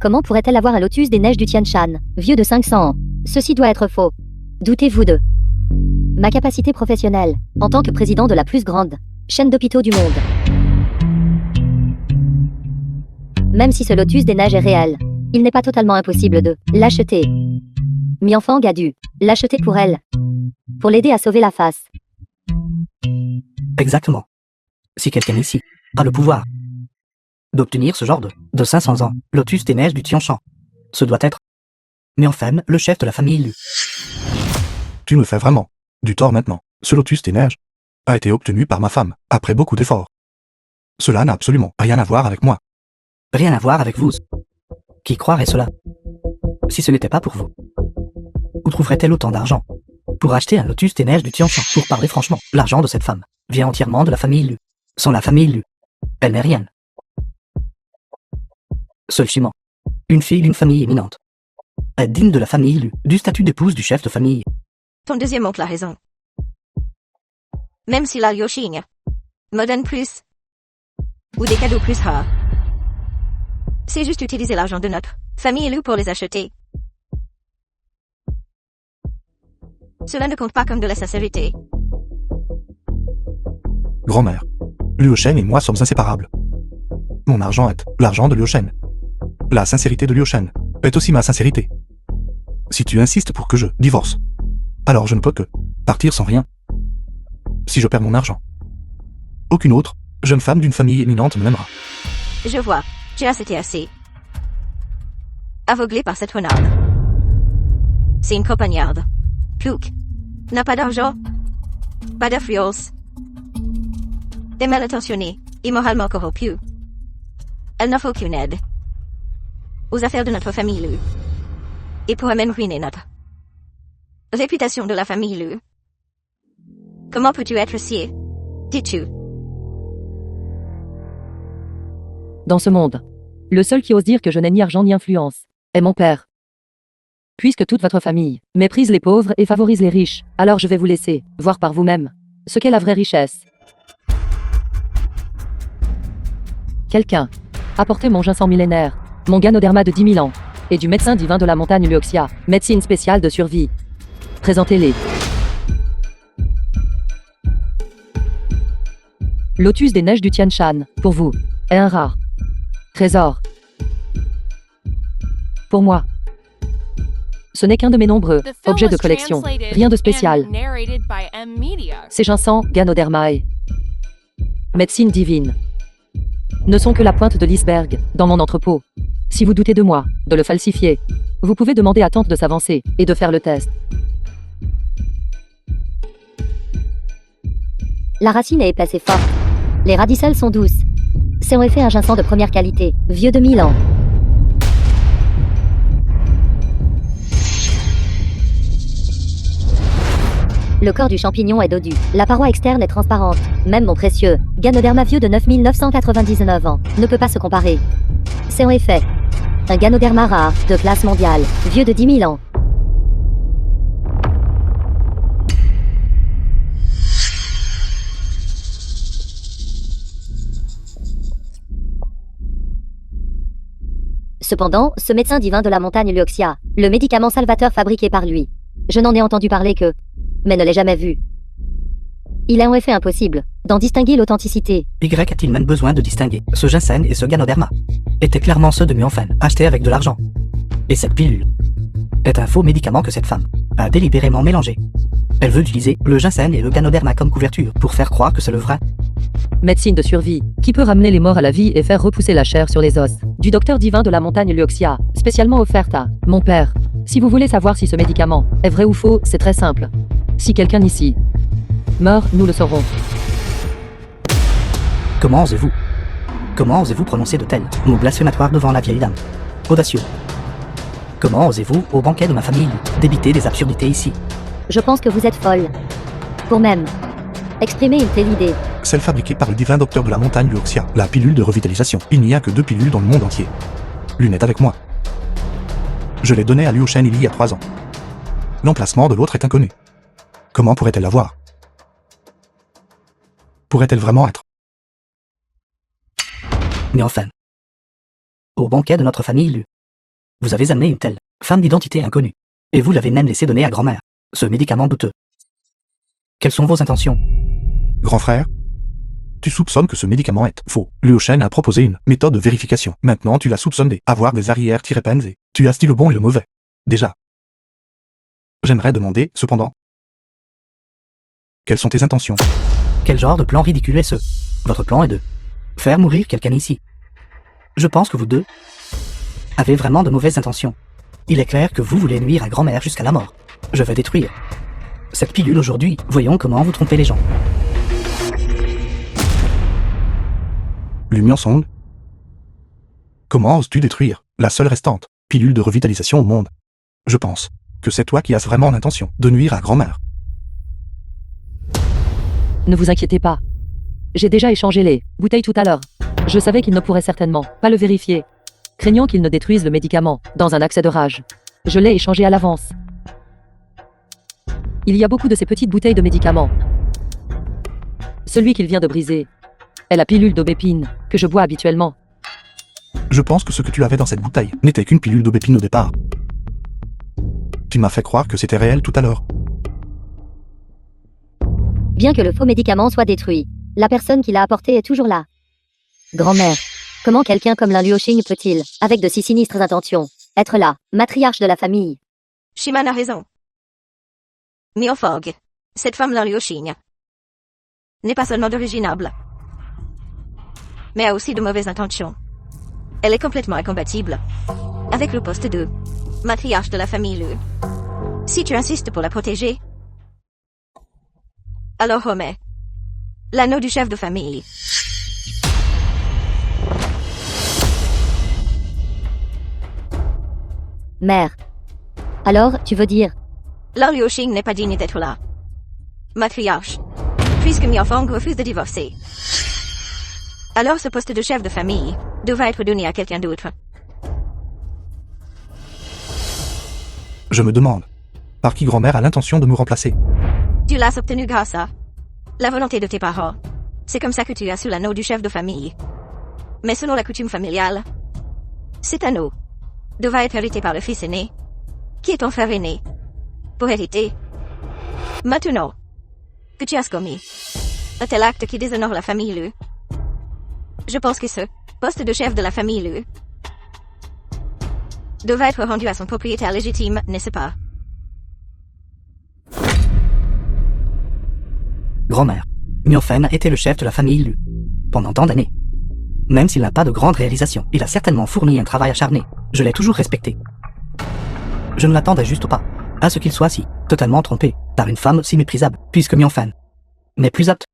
Comment pourrait-elle avoir un lotus des neiges du Tian Shan, vieux de 500 ans? Ceci doit être faux. Doutez-vous de ma capacité professionnelle, en tant que président de la plus grande chaîne d'hôpitaux du monde. Même si ce lotus des neiges est réel, il n'est pas totalement impossible de l'acheter. Mianfang a dû l'acheter pour elle, pour l'aider à sauver la face. Exactement. Si quelqu'un ici a le pouvoir d'obtenir ce genre de 500 ans, lotus des neiges du Tian Shan, ce doit être Mianfeng, le chef de la famille Lu. Tu me fais vraiment du tort maintenant. Ce lotus des neiges a été obtenu par ma femme, après beaucoup d'efforts. Cela n'a absolument rien à voir avec moi. Rien à voir avec vous. Qui croirait cela? Si ce n'était pas pour vous, où trouverait-elle autant d'argent pour acheter un lotus des neiges du Tian Shan? Pour parler franchement, l'argent de cette femme vient entièrement de la famille Lu. Sans la famille Lu, elle n'est rien. Seul Chimant, une fille d'une famille éminente, est digne de la famille Lu, du statut d'épouse du chef de famille. Ton deuxième oncle a raison. Même si la Liu Xing me donne plus, ou des cadeaux plus rares, c'est juste utiliser l'argent de notre famille Lu pour les acheter. Cela ne compte pas comme de la sincérité. Grand-mère, Liu Shen et moi sommes inséparables. Mon argent est l'argent de Liu Shen. La sincérité de Liu Shen est aussi ma sincérité. Si tu insistes pour que je divorce, alors je ne peux que partir sans rien. Si je perds mon argent, aucune autre jeune femme d'une famille éminente ne m'aimera. Je vois, tu as été assez aveuglé par cette renarde. C'est une compagnarde. Plouk n'a pas d'argent, pas d'influence, est mal intentionnée, immoralement corrompue. Elle n'offre aucune aide aux affaires de notre famille Lu, et pourrait même ruiner notre réputation de la famille Lu. Comment peux-tu être si, dis-tu? Dans ce monde, le seul qui ose dire que je n'ai ni argent ni influence est mon père. Puisque toute votre famille méprise les pauvres et favorise les riches, alors je vais vous laisser voir par vous-même ce qu'est la vraie richesse. Quelqu'un apportez mon ginseng millénaire, mon Ganoderma de 10 000 ans, et du médecin divin de la montagne Luoxia, médecine spéciale de survie. Présentez-les. Lotus des neiges du Tian Shan, pour vous, est un rare trésor. Pour moi, ce n'est qu'un de mes nombreux objets de collection, rien de spécial. Ces ginseng, Ganodermae, médecine divine, ne sont que la pointe de l'iceberg, dans mon entrepôt. Si vous doutez de moi, de le falsifier, vous pouvez demander à Tante de s'avancer, et de faire le test. La racine est épaisse et forte. Les radicelles sont douces. C'est en effet un ginseng de première qualité, vieux de 1000 ans. Le corps du champignon est dodu. La paroi externe est transparente. Même mon précieux Ganoderma vieux de 9999 ans ne peut pas se comparer. C'est en effet un Ganoderma rare, de classe mondiale, vieux de 10 000 ans. Cependant, ce médecin divin de la montagne Luoxia, le médicament salvateur fabriqué par lui, je n'en ai entendu parler que, mais ne l'ai jamais vu. Il est en effet impossible d'en distinguer l'authenticité. Y a-t-il même besoin de distinguer ce ginseng et ce Ganoderma étaient clairement ceux de Mianfeng, achetés avec de l'argent. Et cette pilule est un faux médicament que cette femme a délibérément mélangé. Elle veut utiliser le ginseng et le Ganoderma comme couverture pour faire croire que c'est le vrai. Médecine de survie, qui peut ramener les morts à la vie et faire repousser la chair sur les os. Du docteur divin de la montagne Luoxia, spécialement offerte à mon père. Si vous voulez savoir si ce médicament est vrai ou faux, c'est très simple. Si quelqu'un ici meurt, nous le saurons. Comment osez-vous prononcer de tels mots blasphématoires devant la vieille dame? Audacieux. Comment osez-vous, au banquet de ma famille, débiter des absurdités ici? Je pense que vous êtes folle. Pour même exprimer une telle idée. Celle fabriquée par le divin docteur de la montagne Luoxia, la pilule de revitalisation. Il n'y a que 2 pilules dans le monde entier. L'une est avec moi. Je l'ai donnée à Liu Shen il y a 3 ans. L'emplacement de l'autre est inconnu. Comment pourrait-elle l'avoir? Pourrait-elle vraiment être? Mais enfin, au banquet de notre famille Lu, vous avez amené une telle femme d'identité inconnue. Et vous l'avez même laissé donner à grand-mère ce médicament douteux. Quelles sont vos intentions? Grand frère, tu soupçonnes que ce médicament est faux. Liu Shen a proposé une méthode de vérification. Maintenant, tu la soupçonnes d'avoir des arrière-pensées. Tu as dit le bon et le mauvais. Déjà. J'aimerais demander, cependant, quelles sont tes intentions? Quel genre de plan ridicule est ce? Votre plan est de faire mourir quelqu'un ici. Je pense que vous deux avez vraiment de mauvaises intentions. Il est clair que vous voulez nuire à grand-mère jusqu'à la mort. Je vais détruire cette pilule aujourd'hui. Voyons comment vous trompez les gens. Lu Miansong, comment oses-tu détruire la seule restante pilule de revitalisation au monde? Je pense que c'est toi qui as vraiment l'intention de nuire à grand-mère. Ne vous inquiétez pas. J'ai déjà échangé les bouteilles tout à l'heure. Je savais qu'il ne pourrait certainement pas le vérifier, craignant qu'il ne détruise le médicament dans un accès de rage. Je l'ai échangé à l'avance. Il y a beaucoup de ces petites bouteilles de médicaments. Celui qu'il vient de briser est la pilule d'aubépine que je bois habituellement. Je pense que ce que tu avais dans cette bouteille n'était qu'une pilule d'aubépine au départ. Tu m'as fait croire que c'était réel tout à l'heure. Bien que le faux médicament soit détruit, la personne qui l'a apporté est toujours là. Grand-mère, comment quelqu'un comme Liu Xing peut-il, avec de si sinistres intentions, être là, matriarche de la famille? Shiman a raison. Miofog, cette femme-là Liu Xing, n'est pas seulement d'origine noble, mais a aussi de mauvaises intentions. Elle est complètement incompatible avec le poste de matriarche de la famille Lu. Si tu insistes pour la protéger, alors remets l'anneau du chef de famille. Mère. Alors, tu veux dire? Liu Xing n'est pas digne d'être là. Matriarche. Puisque Miofong refuse de divorcer. Alors ce poste de chef de famille devra être donné à quelqu'un d'autre. Je me demande, par qui grand-mère a l'intention de me remplacer? Tu l'as obtenu grâce à la volonté de tes parents. C'est comme ça que tu as su l'anneau du chef de famille. Mais selon la coutume familiale, cet anneau devra être hérité par le fils aîné, qui est ton frère aîné, pour hériter. Maintenant que tu as commis un tel acte qui déshonore la famille Lu, je pense que ce poste de chef de la famille Lu devra être rendu à son propriétaire légitime, n'est-ce pas? Grand-mère, Miofeng était le chef de la famille Lu pendant tant d'années. Même s'il n'a pas de grandes réalisations, il a certainement fourni un travail acharné. Je l'ai toujours respecté. Je ne l'attendais juste pas à ce qu'il soit si totalement trompé par une femme si méprisable, puisque Miofeng n'est plus apte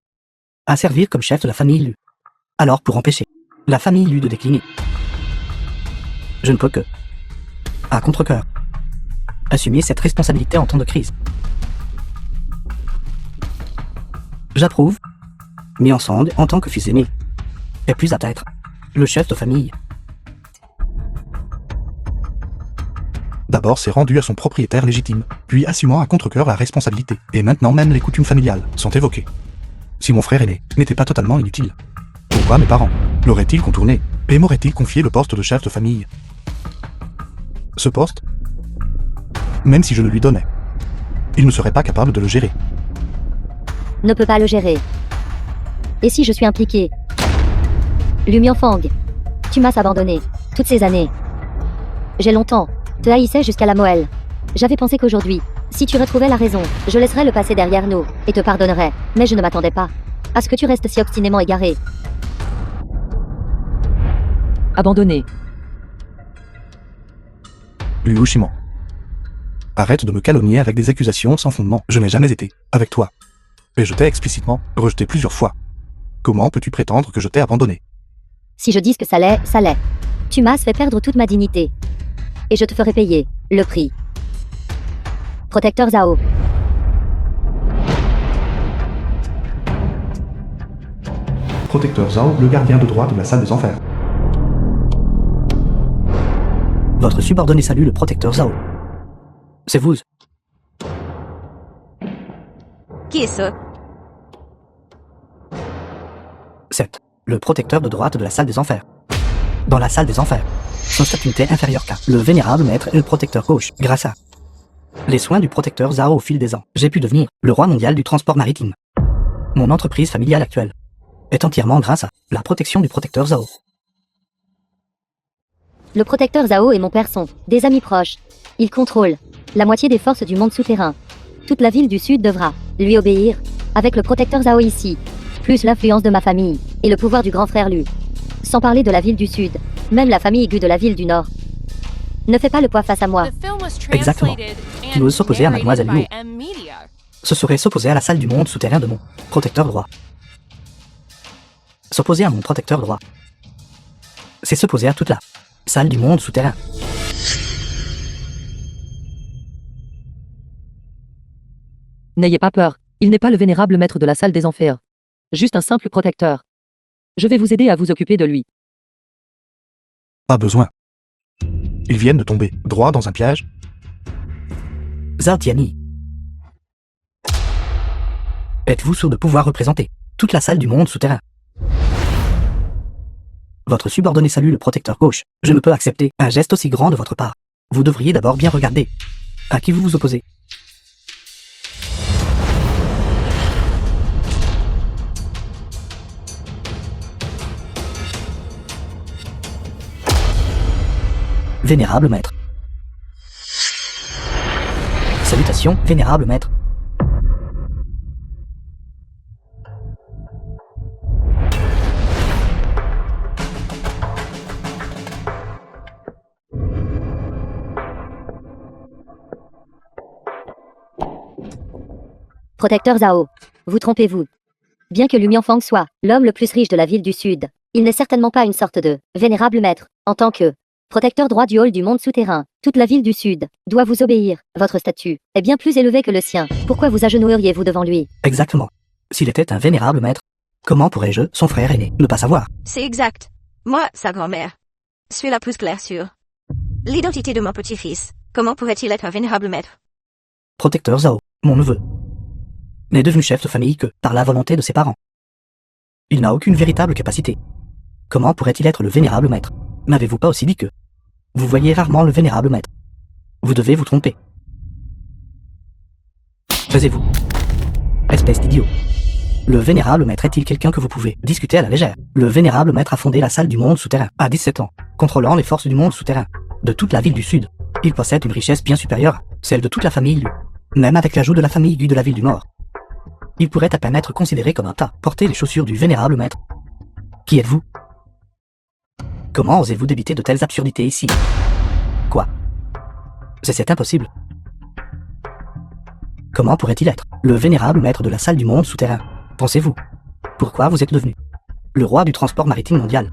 à servir comme chef de la famille Lu. Alors pour empêcher la famille Lu de décliner, je ne peux que, à contre-cœur, assumer cette responsabilité en temps de crise. J'approuve, Miansong, en tant que fils aîné, est plus apte à être le chef de famille. D'abord c'est rendu à son propriétaire légitime, puis assumant à contre-cœur la responsabilité. Et maintenant même les coutumes familiales sont évoquées. Si mon frère aîné n'était pas totalement inutile, pourquoi mes parents l'auraient-ils contourné et m'auraient-ils confié le poste de chef de famille? Ce poste, même si je le lui donnais, il ne serait pas capable de le gérer. Ne peut pas le gérer. Et si je suis impliqué? Lu Mianfang, tu m'as abandonné toutes ces années. J'ai longtemps te haïssais jusqu'à la moelle. J'avais pensé qu'aujourd'hui, si tu retrouvais la raison, je laisserais le passé derrière nous et te pardonnerais. Mais je ne m'attendais pas à ce que tu restes si obstinément égaré. Abandonné. Liu Shiman, arrête de me calomnier avec des accusations sans fondement. Je n'ai jamais été avec toi. Et je t'ai explicitement rejeté plusieurs fois. Comment peux-tu prétendre que je t'ai abandonné? Si je dis que ça l'est, ça l'est. Tu m'as fait perdre toute ma dignité. Et je te ferai payer le prix. Protecteur Zhao. Protecteur Zhao, le gardien de droit de la salle des enfers. Votre subordonné salue le protecteur Zhao. C'est vous. Qui est ce? C'est le protecteur de droite de la salle des enfers. Dans la salle des enfers, son statut n'était inférieur qu'à le vénérable maître et le protecteur gauche, grâce à les soins du protecteur Zhao au fil des ans. J'ai pu devenir le roi mondial du transport maritime. Mon entreprise familiale actuelle est entièrement grâce à la protection du protecteur Zhao. Le protecteur Zhao et mon père sont des amis proches. Ils contrôlent la moitié des forces du monde souterrain. Toute la ville du Sud devra lui obéir. Avec le protecteur Zhao ici, plus l'influence de ma famille et le pouvoir du grand frère Lu. Sans parler de la ville du Sud, même la famille aiguë de la ville du Nord ne fait pas le poids face à moi. Exactement. Qui ose s'opposer à Mademoiselle Liu. Ce serait s'opposer à la salle du monde souterrain de mon protecteur droit. S'opposer à mon protecteur droit, c'est s'opposer à toute la salle du monde souterrain. N'ayez pas peur, il n'est pas le vénérable maître de la salle des enfers. Juste un simple protecteur. Je vais vous aider à vous occuper de lui. Pas besoin. Ils viennent de tomber droit dans un piège. Zhao Tianyi. Êtes-vous sûr de pouvoir représenter toute la salle du monde souterrain? Votre subordonné salue le protecteur gauche. Je ne peux accepter un geste aussi grand de votre part. Vous devriez d'abord bien regarder à qui vous vous opposez. Vénérable maître. Salutations, vénérable maître. Protecteur Zhao, vous trompez-vous. Bien que Lu Mianfang soit l'homme le plus riche de la ville du Sud, il n'est certainement pas une sorte de vénérable maître. En tant que protecteur droit du hall du monde souterrain, toute la ville du Sud doit vous obéir. Votre statut est bien plus élevé que le sien. Pourquoi vous agenouilleriez-vous devant lui? Exactement. S'il était un vénérable maître, comment pourrais-je, son frère aîné, ne pas savoir? C'est exact. Moi, sa grand-mère. Suis la plus claire sur l'identité de mon petit-fils. Comment pourrait-il être un vénérable maître? Protecteur Zhao, mon neveu, n'est devenu chef de famille que par la volonté de ses parents. Il n'a aucune véritable capacité. Comment pourrait-il être le vénérable maître? N'avez-vous pas aussi dit que vous voyez rarement le vénérable maître? Vous devez vous tromper. Taisez-vous. Espèce d'idiot. Le vénérable maître est-il quelqu'un que vous pouvez discuter à la légère? Le vénérable maître a fondé la salle du monde souterrain à 17 ans, contrôlant les forces du monde souterrain de toute la ville du Sud. Il possède une richesse bien supérieure à celle de toute la famille Liu, même avec l'ajout de la famille Gu de la ville du Nord. Il pourrait à peine être considéré comme un tas. Portez les chaussures du vénérable maître. Qui êtes-vous? Comment osez-vous débiter de telles absurdités ici? Quoi? C'est impossible. Comment pourrait-il être le vénérable maître de la salle du monde souterrain? Pensez-vous? Pourquoi vous êtes devenu le roi du transport maritime mondial?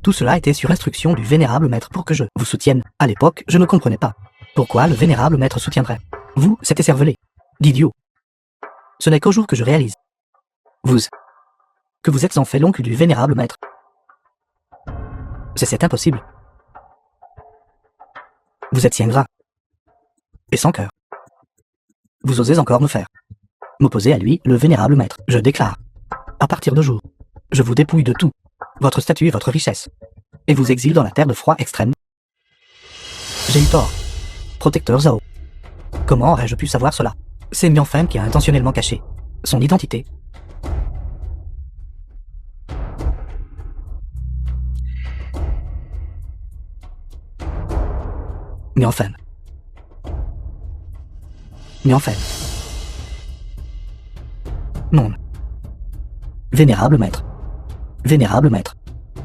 Tout cela était sur instruction du vénérable maître pour que je vous soutienne. À l'époque, je ne comprenais pas. Pourquoi le vénérable maître soutiendrait? Vous, c'est écervelé. D'idiot. Ce n'est qu'au jour que je réalise. Que vous êtes en fait l'oncle du vénérable maître. C'est impossible. Vous êtes si ingrat. Et sans cœur. Vous osez encore me faire m'opposer à lui, le vénérable maître. Je déclare. À partir de jour, je vous dépouille de tout. Votre statut et votre richesse. Et vous exile dans la terre de froid extrême. J'ai eu tort. Protecteur Zhao. Comment aurais-je pu savoir cela? C'est Mianfeng qui a intentionnellement caché son identité. Mianfeng. Non. Vénérable maître. Vénérable maître.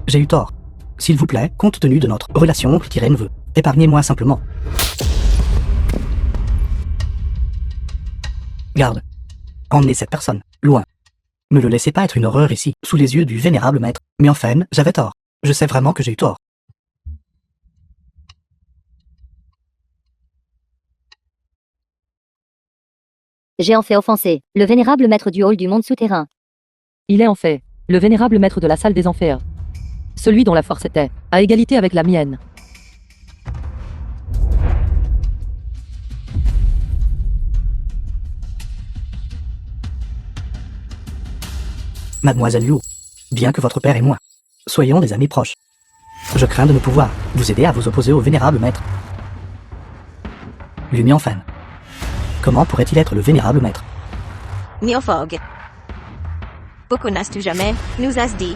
J'ai eu tort. S'il vous plaît, compte tenu de notre relation oncle-neveu, épargnez-moi simplement. Garde. Emmenez cette personne, loin. Ne le laissez pas être une horreur ici, sous les yeux du vénérable maître. Mais enfin, j'avais tort. Je sais vraiment que j'ai eu tort. J'ai en fait offensé le vénérable maître du hall du monde souterrain. Il est en fait le vénérable maître de la salle des enfers. Celui dont la force était à égalité avec la mienne. Mademoiselle Liu, bien que votre père et moi soyons des amis proches, je crains de ne pouvoir vous aider à vous opposer au vénérable maître. Lu Mianfan. Comment pourrait-il être le vénérable maître? Miofog. Pourquoi n'as-tu jamais nous as dit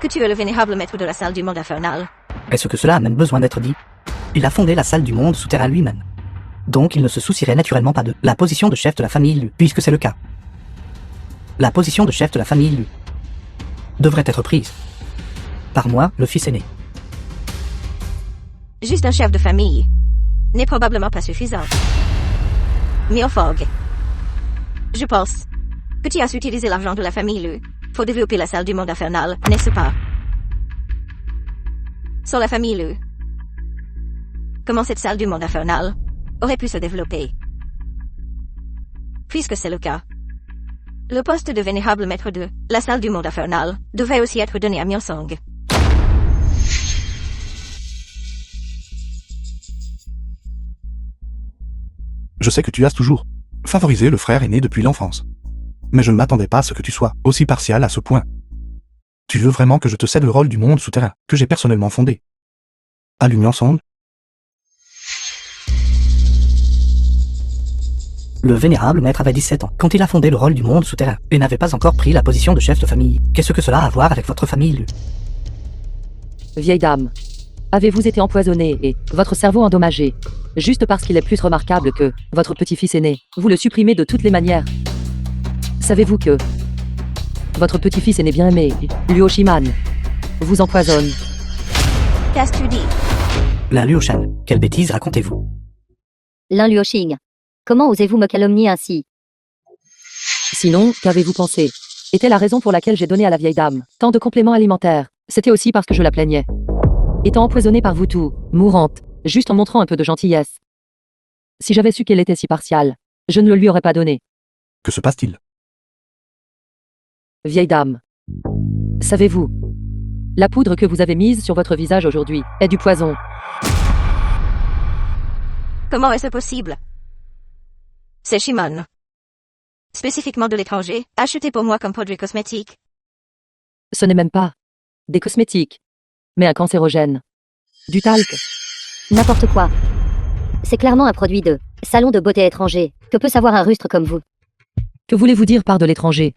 que tu es le vénérable maître de la salle du monde infernal? Est-ce que cela a même besoin d'être dit? Il a fondé la salle du monde souterrain lui-même. Donc il ne se soucierait naturellement pas de la position de chef de la famille Lu, puisque c'est le cas. La position de chef de la famille Lu devrait être prise par moi, le fils aîné. Juste un chef de famille n'est probablement pas suffisant. Miofog. Je pense que tu as utilisé l'argent de la famille Lu pour développer la salle du monde infernal, n'est-ce pas? Sans la famille Lu, comment cette salle du monde infernal aurait pu se développer? Puisque c'est le cas, le poste de vénérable maître de la salle du monde infernal devait aussi être donné à Myeonsong. Je sais que tu as toujours favorisé le frère aîné depuis l'enfance. Mais je ne m'attendais pas à ce que tu sois aussi partial à ce point. Tu veux vraiment que je te cède le rôle du monde souterrain, que j'ai personnellement fondé? À Myeonsong? Le vénérable maître avait 17 ans quand il a fondé le rôle du monde souterrain et n'avait pas encore pris la position de chef de famille. Qu'est-ce que cela a à voir avec votre famille Lu? Vieille dame, avez-vous été empoisonnée et votre cerveau endommagé, juste parce qu'il est plus remarquable que votre petit-fils aîné? Vous le supprimez de toutes les manières. Savez-vous que votre petit-fils aîné bien aimé, Luo Shiman, vous empoisonne? Qu'as-tu dit? La Luoshan, quelle bêtise racontez-vous? Lin Luoxing. Comment osez-vous me calomnier ainsi? Sinon, qu'avez-vous pensé? Était la raison pour laquelle j'ai donné à la vieille dame tant de compléments alimentaires. C'était aussi parce que je la plaignais. Étant empoisonnée par vous tous, mourante, juste en montrant un peu de gentillesse. Si j'avais su qu'elle était si partiale, je ne le lui aurais pas donné. Que se passe-t-il? Vieille dame. Savez-vous, la poudre que vous avez mise sur votre visage aujourd'hui est du poison. Comment est-ce possible? C'est Shimon. Spécifiquement de l'étranger, acheté pour moi comme produit cosmétique. Ce n'est même pas des cosmétiques, mais un cancérogène. Du talc. N'importe quoi. C'est clairement un produit de salon de beauté étranger. Que peut savoir un rustre comme vous? Que voulez-vous dire par de l'étranger?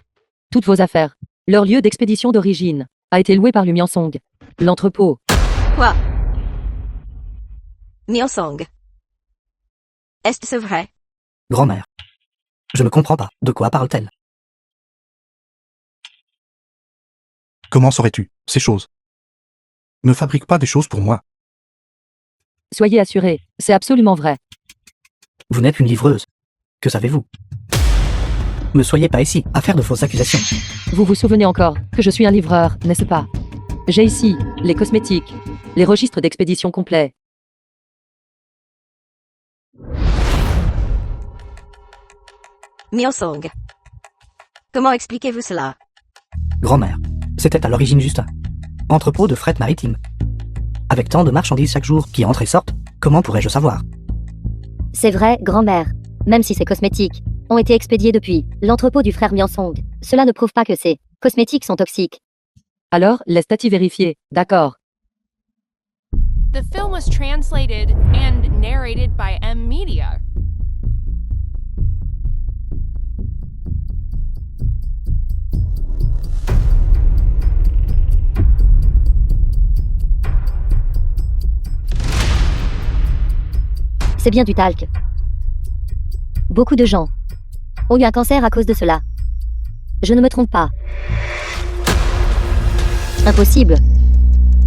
Toutes vos affaires, leur lieu d'expédition d'origine, a été loué par Myeonsong. L'entrepôt. Quoi? Myeonsong. Est-ce vrai? Grand-mère. Je ne comprends pas. De quoi parle-t-elle? Comment saurais-tu ces choses? Ne fabrique pas des choses pour moi. Soyez assurés, c'est absolument vrai. Vous n'êtes qu'une livreuse. Que savez-vous? Ne soyez pas ici à faire de fausses accusations. Vous vous souvenez encore que je suis un livreur, n'est-ce pas? J'ai ici les cosmétiques, les registres d'expédition complets. Myeonsong. Comment expliquez-vous cela? Grand-mère, c'était à l'origine juste un entrepôt de fret maritime. Avec tant de marchandises chaque jour qui entrent et sortent, comment pourrais-je savoir? C'est vrai, grand-mère. Même si ces cosmétiques ont été expédiés depuis l'entrepôt du frère Myeonsong, cela ne prouve pas que ces cosmétiques sont toxiques. Alors, laisse Tati vérifier, d'accord. The film was translated and narrated by M Media. C'est bien du talc. Beaucoup de gens ont eu un cancer à cause de cela. Je ne me trompe pas. Impossible.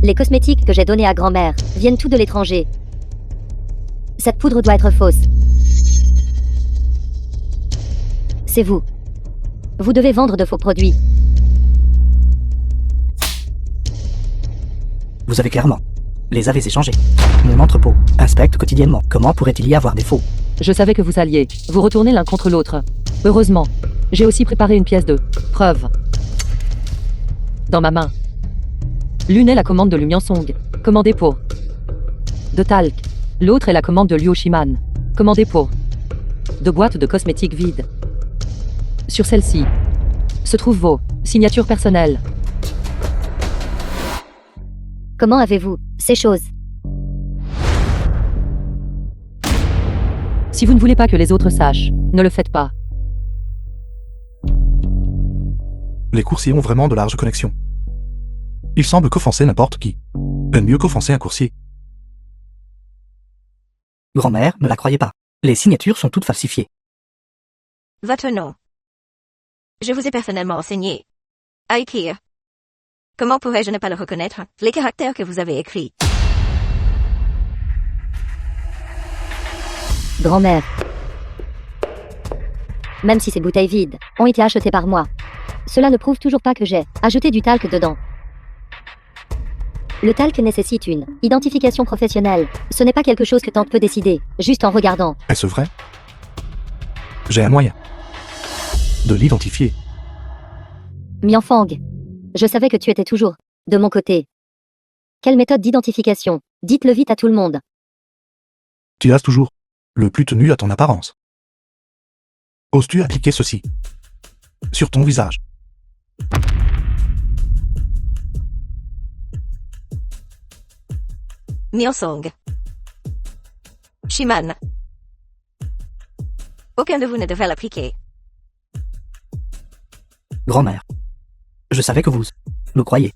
Les cosmétiques que j'ai donnés à grand-mère viennent tous de l'étranger. Cette poudre doit être fausse. C'est vous. Vous devez vendre de faux produits. Vous avez clairement les avez échangés. Mon entrepôt inspecte quotidiennement. Comment pourrait-il y avoir des faux? Je savais que vous alliez vous retourner l'un contre l'autre. Heureusement, j'ai aussi préparé une pièce de preuve. Dans ma main. L'une est la commande de Myeonsong, commandée pour de talc. L'autre est la commande de Luo Shiman, commandée pour 2 boîtes de cosmétiques vides. Sur celle-ci se trouvent vos Signature personnelle. Comment avez-vous ces choses? Si vous ne voulez pas que les autres sachent, ne le faites pas. Les coursiers ont vraiment de larges connexions. Il semble qu'offenser n'importe qui est mieux qu'offenser un coursier. Grand-mère, ne la croyez pas. Les signatures sont toutes falsifiées. Votre nom. Je vous ai personnellement enseigné. À écrire. Comment pourrais-je ne pas le reconnaître? Les caractères que vous avez écrits. Grand-mère. Même si ces bouteilles vides ont été achetées par moi, cela ne prouve toujours pas que j'ai ajouté du talc dedans. Le talc nécessite une identification professionnelle. Ce n'est pas quelque chose que Tante peut décider, juste en regardant. Est-ce vrai? J'ai un moyen de l'identifier. Mianfang. Je savais que tu étais toujours de mon côté. Quelle méthode d'identification? Dites-le vite à tout le monde. Tu as toujours le plus tenu à ton apparence. Oses-tu appliquer ceci sur ton visage? Myeosong. Shiman. Aucun de vous ne devrait l'appliquer. Grand-mère. Je savais que vous me croyez.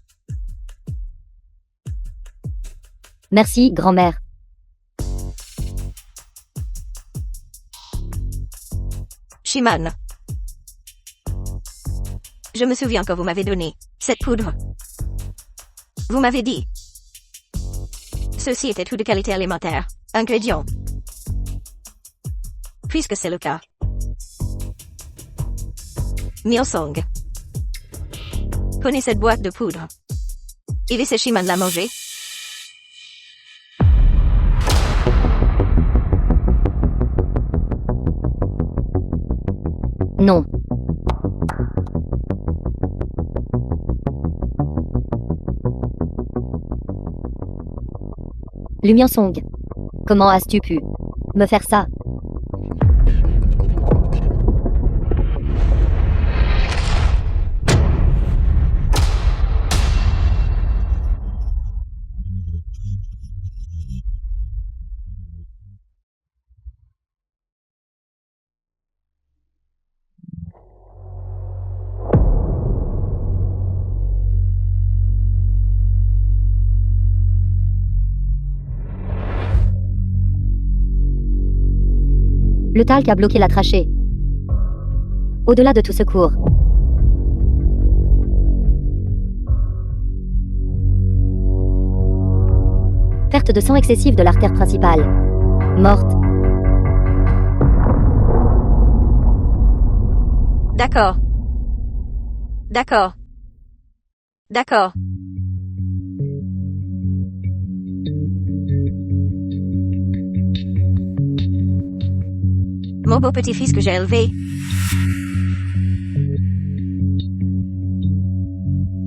Merci, grand-mère. Shiman. Je me souviens quand vous m'avez donné cette poudre. Vous m'avez dit. Ceci était tout de qualité alimentaire. Ingrédients. Puisque c'est le cas. Myeosong. Prenez cette boîte de poudre. Et laissez Shiman la manger. Non. Lumiensong. Comment as-tu pu me faire ça? Le talc a bloqué la trachée. Au-delà de tout secours. Perte de sang excessive de l'artère principale. Morte. D'accord. D'accord. D'accord. Mon beau petit-fils que j'ai élevé.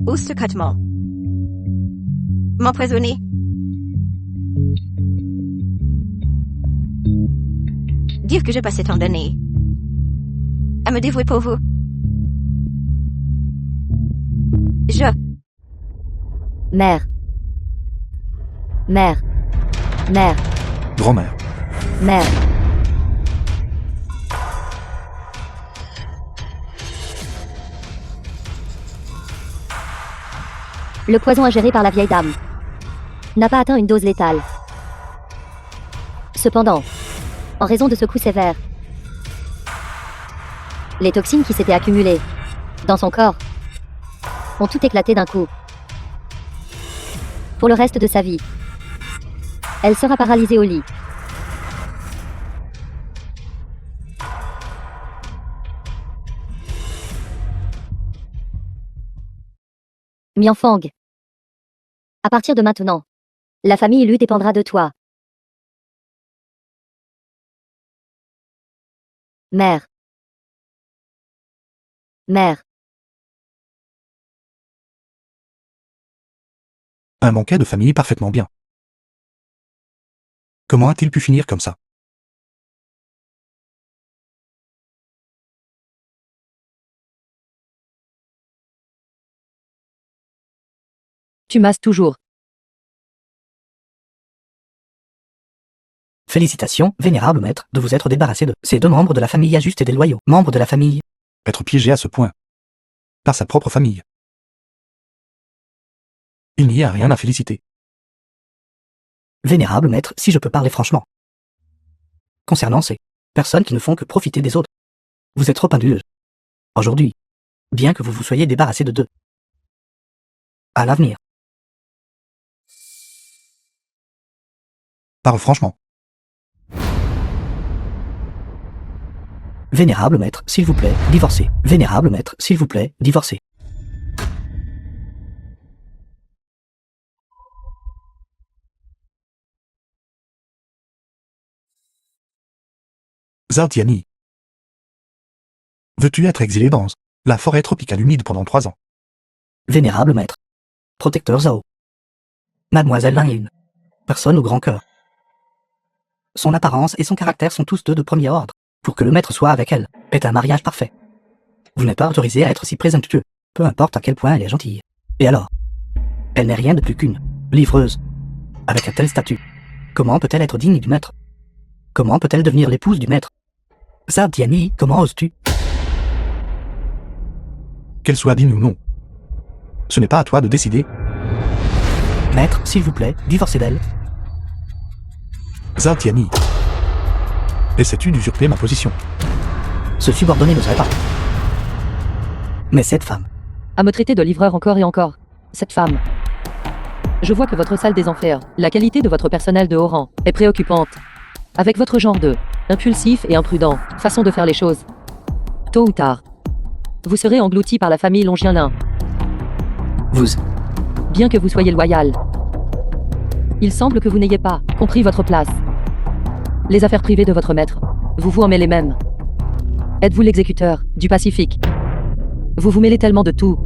Ou secrètement. M'empoisonner. Dire que je passais tant d'années à me dévouer pour vous. Mère. Mère. Mère. Grand-mère. Mère. Le poison ingéré par la vieille dame n'a pas atteint une dose létale. Cependant, en raison de ce coup sévère, les toxines qui s'étaient accumulées dans son corps ont tout éclaté d'un coup. Pour le reste de sa vie, elle sera paralysée au lit. Mianfang. À partir de maintenant, la famille Lu dépendra de toi. Mère. Mère. Un banquet de famille parfaitement bien. Comment a-t-il pu finir comme ça? Tu masses toujours. Félicitations, vénérable maître, de vous être débarrassé de ces deux membres de la famille injuste et déloyaux. Membres de la famille. Être piégé à ce point. Par sa propre famille. Il n'y a rien à féliciter. Vénérable maître, si je peux parler franchement. Concernant ces personnes qui ne font que profiter des autres, vous êtes trop indulgent. Aujourd'hui, bien que vous vous soyez débarrassé de deux. À l'avenir. Parle franchement. Vénérable maître, s'il vous plaît, divorcez. Vénérable maître, s'il vous plaît, divorcez. Zhao Tianyi. Veux-tu être exilé dans la forêt tropicale humide pendant 3 ans? Vénérable maître. Protecteur Zhao. Mademoiselle Lin Yin. Personne au grand cœur. Son apparence et son caractère sont tous deux de premier ordre. Pour que le maître soit avec elle, est un mariage parfait. Vous n'êtes pas autorisé à être si présomptueux, peu importe à quel point elle est gentille. Et alors? Elle n'est rien de plus qu'une livreuse. Avec un tel statut, comment peut-elle être digne du maître? Comment peut-elle devenir l'épouse du maître? Zhao Tianyi, comment oses-tu? Qu'elle soit digne ou non. Ce n'est pas à toi de décider. Maître, s'il vous plaît, divorcez d'elle. Zhao Tianyi. Essaies-tu d'usurper ma position? Se subordonner n'oserait pas. Mais cette femme, À me traiter de livreur encore et encore. Cette femme. Je vois que votre salle des enfers, la qualité de votre personnel de haut rang, est préoccupante. Avec votre genre de impulsif et imprudent, façon de faire les choses. Tôt ou tard, vous serez englouti par la famille Longien-Lin. vous, Bien que vous soyez loyal. Il semble que vous n'ayez pas compris votre place. Les affaires privées de votre maître, vous vous en mêlez même. Êtes-vous l'exécuteur du Pacifique? Vous vous mêlez tellement de tout.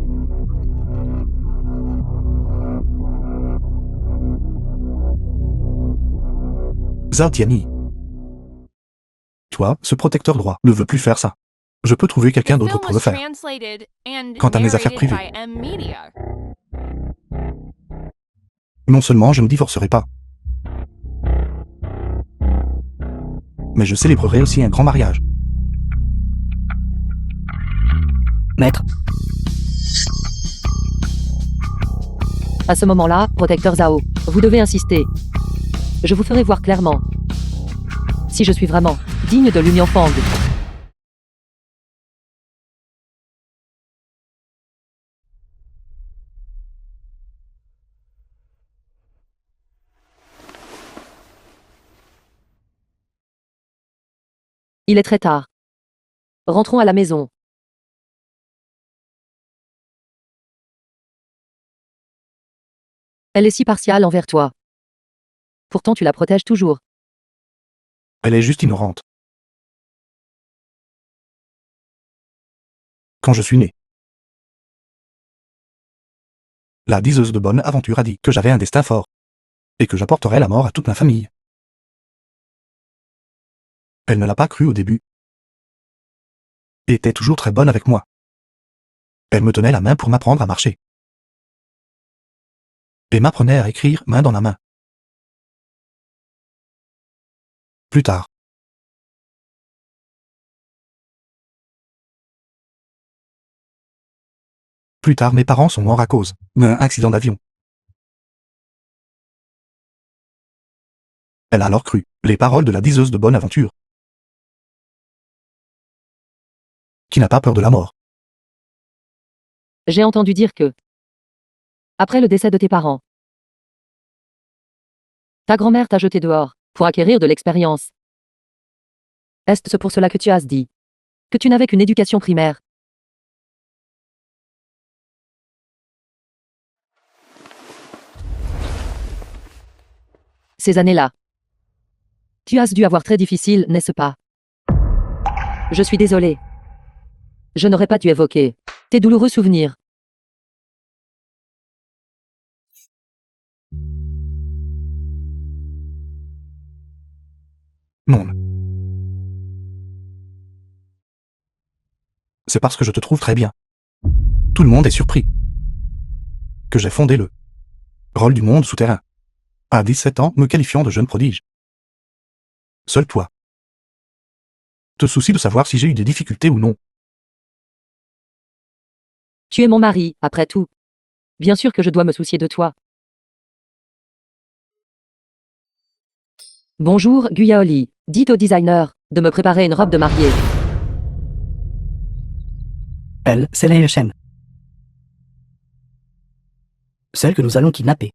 Zhao Tianyi. Toi, ce protecteur droit, ne veut plus faire ça. Je peux trouver quelqu'un The d'autre film pour le was faire. translated and Quant à mes affaires narrated privées. by M Media. Non seulement je ne divorcerai pas, mais je célébrerai aussi un grand mariage. maître, À ce moment-là, protecteur Zhao, vous devez insister. Je vous ferai voir clairement si je suis vraiment digne de l'Union Fang. Il est très tard. Rentrons à la maison. Elle est si partiale envers toi. Pourtant tu la protèges toujours. Elle est juste ignorante. Quand je suis né, la diseuse de bonne aventure a dit que j'avais un destin fort, et que j'apporterais la mort à toute ma famille. Elle ne l'a pas cru au début, et était toujours très bonne avec moi. Elle me tenait la main pour m'apprendre à marcher, et m'apprenait à écrire main dans la main. Plus tard, mes parents sont morts à cause d'un accident d'avion. Elle a alors cru les paroles de la diseuse de bonne aventure, qui n'a pas peur de la mort. J'ai entendu dire que, après le décès de tes parents, ta grand-mère t'a jeté dehors pour acquérir de l'expérience. Est-ce pour cela que tu as dit que tu n'avais qu'une éducation primaire? Ces années-là, tu as dû avoir très difficile, n'est-ce pas? Je suis désolé. Je n'aurais pas dû évoquer tes douloureux souvenirs. Non. C'est parce que je te trouve très bien. Tout le monde est surpris que j'ai fondé le Rôle du monde souterrain. À 17 ans, me qualifiant de jeune prodige. Seul toi. Te soucies de savoir si j'ai eu des difficultés ou non. Tu es mon mari, après tout. Bien sûr que je dois me soucier de toi. Bonjour, Guyaoli. Dites au designer de me préparer une robe de mariée. Elle, c'est la Shen. Celle que nous allons kidnapper.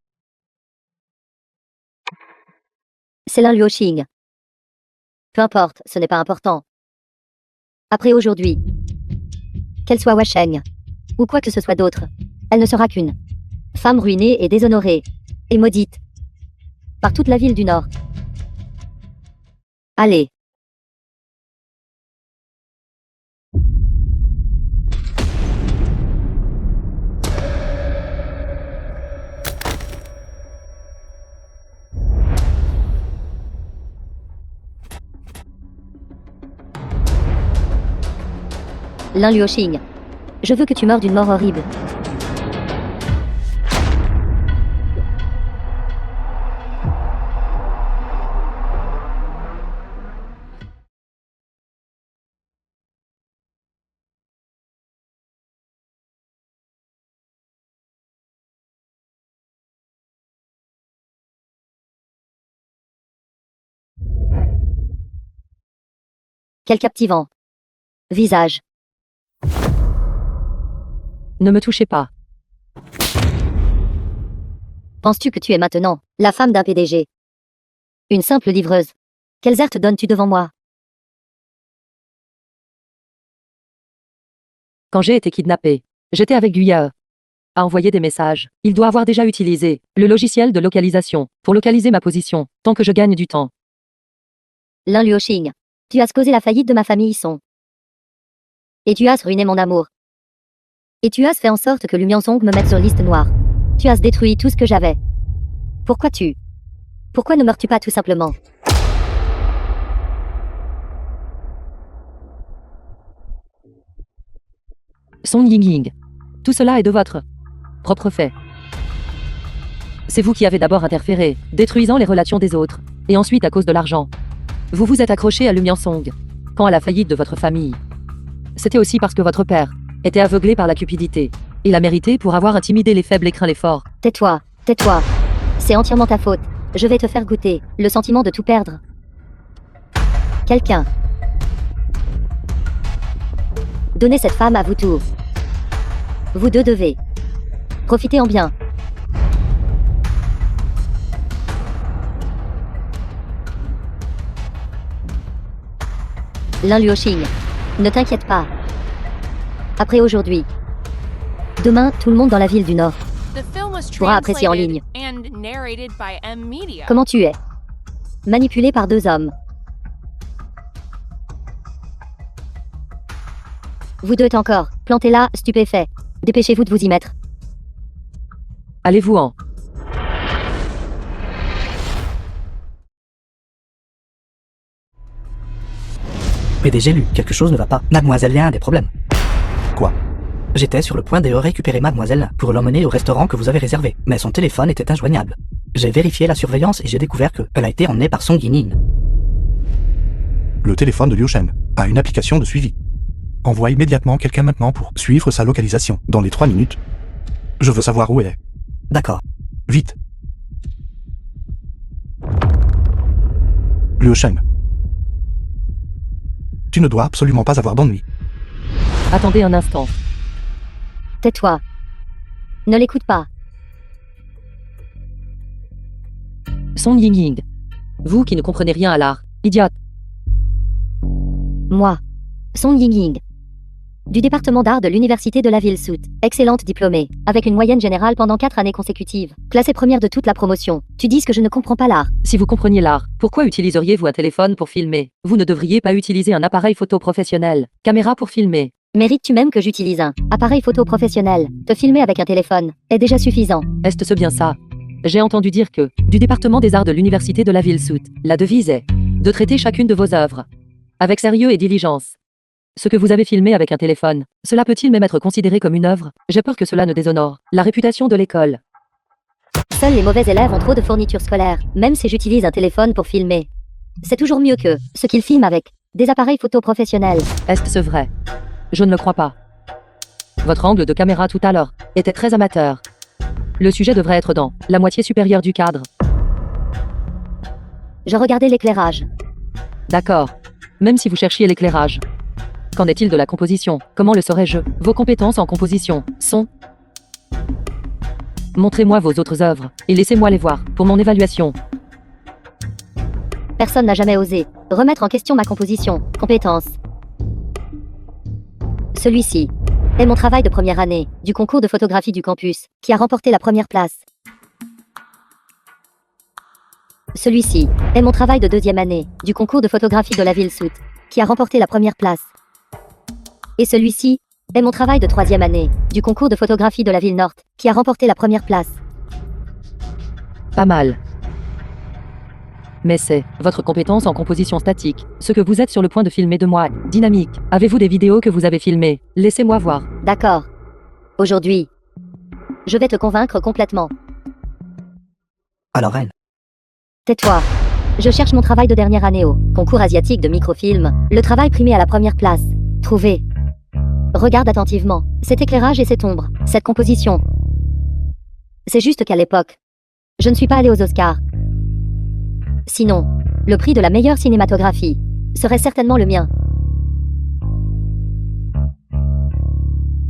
C'est l'un Luo Xing. Peu importe, ce n'est pas important. Après aujourd'hui, qu'elle soit Washeng, ou quoi que ce soit d'autre, elle ne sera qu'une femme ruinée et déshonorée, et maudite, par toute la ville du Nord. Allez. L'un Luo Xing. Je veux que tu meurs d'une mort horrible. Quel captivant visage. Ne me touchez pas. Penses-tu que tu es maintenant la femme d'un PDG? Une simple livreuse. Quelles airs te donnes-tu devant moi? Quand j'ai été kidnappé, j'étais avec Guya. A envoyé des messages. Il doit avoir déjà utilisé le logiciel de localisation pour localiser ma position, tant que je gagne du temps. L'un Luo Xing. Tu as causé la faillite de ma famille Song. Et tu as ruiné mon amour. Et tu as fait en sorte que Lu Song me mette sur liste noire. Tu as détruit tout ce que j'avais. Pourquoi ne meurs-tu pas tout simplement? Song Yingying. Tout cela est de votre propre fait. C'est vous qui avez d'abord interféré, détruisant les relations des autres, et ensuite à cause de l'argent. Vous vous êtes accroché à Lu Song. Quand à la faillite de votre famille. C'était aussi parce que votre père était aveuglé par la cupidité. Il a mérité pour avoir intimidé les faibles et craint les forts. Tais-toi, tais-toi. C'est entièrement ta faute. Je vais te faire goûter le sentiment de tout perdre. Quelqu'un. Donnez cette femme à vous tous. Vous deux devez profiter en bien. L'un Luo Xing. Ne t'inquiète pas. Après aujourd'hui. Demain, tout le monde dans la ville du Nord The film was pourra apprécier en ligne. translated and narrated by M Media. Comment tu es. Manipulé par deux hommes. Vous deux êtes encore plantés là, stupéfaits. Dépêchez-vous de vous y mettre. Allez-vous-en. PDG Lu, quelque chose ne va pas. Mademoiselle, il y a un des problèmes. Quoi? J'étais sur le point de récupérer Mademoiselle pour l'emmener au restaurant que vous avez réservé, mais son téléphone était injoignable. J'ai vérifié la surveillance et j'ai découvert qu'elle a été emmenée par Song Yinyin. Le téléphone de Liu Shen a une application de suivi. Envoie immédiatement quelqu'un maintenant pour suivre sa localisation. Dans les 3 minutes. Je veux savoir où elle est. D'accord. Vite. Liu Shen. Tu ne dois absolument pas avoir d'ennui. Attendez un instant. Tais-toi. Ne l'écoute pas. Song Yingying. Vous qui ne comprenez rien à l'art. Idiote. Moi. Song Yingying. Du département d'art de l'université de la ville Sout. Excellente diplômée, avec une moyenne générale pendant 4 années consécutives. Classée première de toute la promotion. Tu dis que je ne comprends pas l'art. Si vous compreniez l'art, pourquoi utiliseriez-vous un téléphone pour filmer? Vous ne devriez pas utiliser un appareil photo professionnel. Caméra pour filmer. Mérites-tu même que j'utilise un appareil photo professionnel? Te filmer avec un téléphone est déjà suffisant. Est-ce bien ça? J'ai entendu dire que, du département des arts de l'université de la ville Sout, la devise est de traiter chacune de vos œuvres avec sérieux et diligence. Ce que vous avez filmé avec un téléphone, cela peut-il même être considéré comme une œuvre? J'ai peur que cela ne déshonore la réputation de l'école. Seuls les mauvais élèves ont trop de fournitures scolaires, même si j'utilise un téléphone pour filmer. C'est toujours mieux que ce qu'ils filment avec des appareils photo professionnels. Est-ce vrai? Je ne le crois pas. Votre angle de caméra tout à l'heure était très amateur. Le sujet devrait être dans la moitié supérieure du cadre. Je regardais l'éclairage. D'accord. Même si vous cherchiez l'éclairage. Qu'en est-il de la composition? Comment le saurais-je? Vos compétences en composition sont... Montrez-moi vos autres œuvres, et laissez-moi les voir, pour mon évaluation. Personne n'a jamais osé remettre en question ma composition, compétence. Celui-ci est mon travail de première année, du concours de photographie du campus, qui a remporté la première place. Celui-ci est mon travail de deuxième année, du concours de photographie de la ville Sout, qui a remporté la première place. Et celui-ci est mon travail de troisième année, du concours de photographie de la ville Nord, qui a remporté la première place. Pas mal. Mais c'est votre compétence en composition statique, ce que vous êtes sur le point de filmer de moi, dynamique. Avez-vous des vidéos que vous avez filmées? Laissez-moi voir. D'accord. Aujourd'hui, je vais te convaincre complètement. Alors elle, Tais-toi. Je cherche mon travail de dernière année au concours asiatique de microfilm, le travail primé à la première place. Trouvé. Regarde attentivement cet éclairage et cette ombre, cette composition. C'est juste qu'à l'époque, je ne suis pas allée aux Oscars. Sinon, le prix de la meilleure cinématographie serait certainement le mien.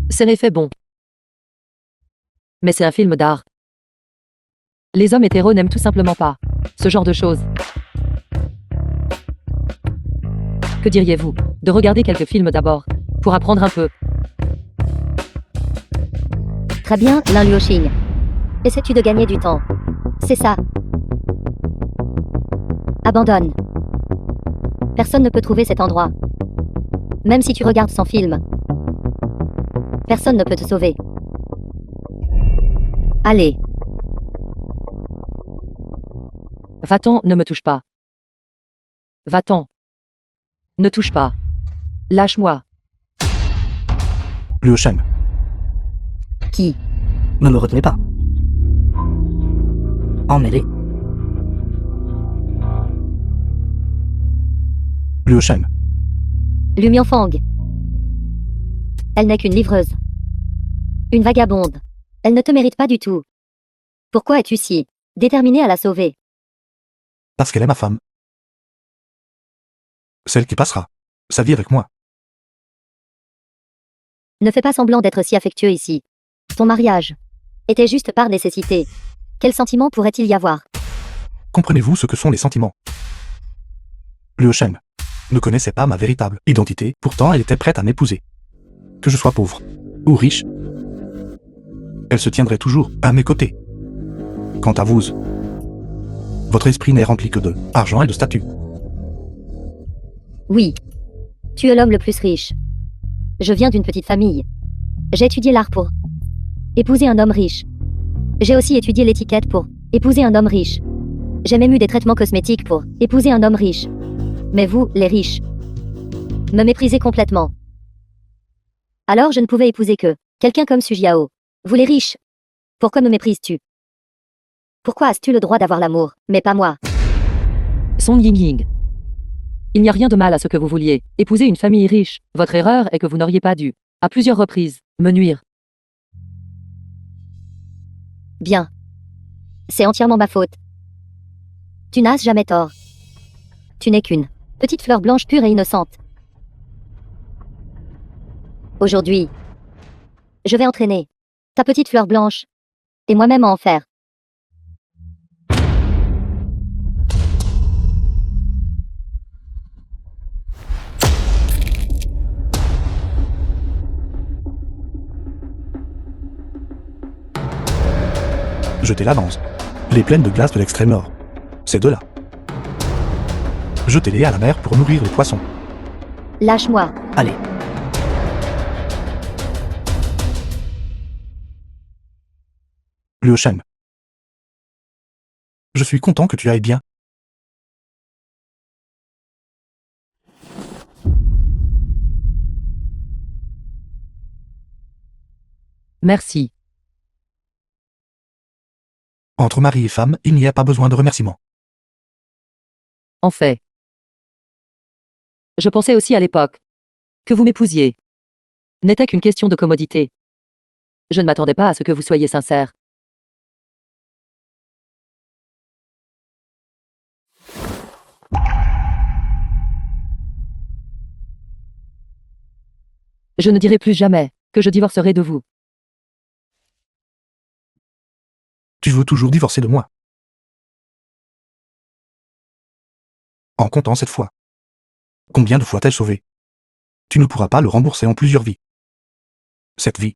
C'est l'effet bon. Mais c'est un film d'art. Les hommes hétéros n'aiment tout simplement pas ce genre de choses. Que diriez-vous de regarder quelques films d'abord, pour apprendre un peu? Très bien, Lin Luoxing. Essaies-tu de gagner du temps? C'est ça. Abandonne. Personne ne peut trouver cet endroit. Même si tu regardes sans film. Personne ne peut te sauver. Allez. Va-t'en, ne me touche pas. Va-t'en. Ne touche pas. Lâche-moi. Liu Shen, Qui? ne me retenez pas. Emmêlé. Liu Shen, Lu Mianfang. Elle n'est qu'une livreuse. Une vagabonde. Elle ne te mérite pas du tout. Pourquoi es-tu si déterminé à la sauver? parce qu'elle est ma femme. Celle qui passera sa vie avec moi. Ne fais pas semblant d'être si affectueux ici. Ton mariage était juste par nécessité. Quel sentiment pourrait-il y avoir? Comprenez-vous ce que sont les sentiments? Liu Shen ne connaissait pas ma véritable identité, pourtant elle était prête à m'épouser. Que je sois pauvre ou riche, elle se tiendrait toujours à mes côtés. Quant à vous, votre esprit n'est rempli que de argent et de statut. Oui. Tu es l'homme le plus riche. Je viens d'une petite famille. J'ai étudié l'art pour épouser un homme riche. J'ai aussi étudié l'étiquette pour épouser un homme riche. J'ai même eu des traitements cosmétiques pour épouser un homme riche. Mais vous, les riches, me méprisez complètement. Alors je ne pouvais épouser que quelqu'un comme Sujiao. Vous les riches, pourquoi me méprises-tu? Pourquoi as-tu le droit d'avoir l'amour, mais pas moi? Song Ying. Il n'y a rien de mal à ce que vous vouliez épouser une famille riche. Votre erreur est que vous n'auriez pas dû, à plusieurs reprises, me nuire. Bien. C'est entièrement ma faute. Tu n'as jamais tort. Tu n'es qu'une petite fleur blanche pure et innocente. Aujourd'hui, je vais entraîner ta petite fleur blanche et moi-même en faire. Jetez-la dans les plaines de glace de l'extrême nord. Ces deux-là. Jetez-les à la mer pour nourrir les poissons. Lâche-moi. Allez, Liu Shen. Je suis content que tu ailles bien. Merci. Entre mari et femme, il n'y a pas besoin de remerciements. En fait. Je pensais aussi à l'époque que vous m'épousiez. N'était qu'une question de commodité. Je ne m'attendais pas à ce que vous soyez sincère. Je ne dirai plus jamais que je divorcerai de vous. Tu veux toujours divorcer de moi. En comptant cette fois. Combien de fois t'ai sauvé? Tu ne pourras pas le rembourser en plusieurs vies. Cette vie.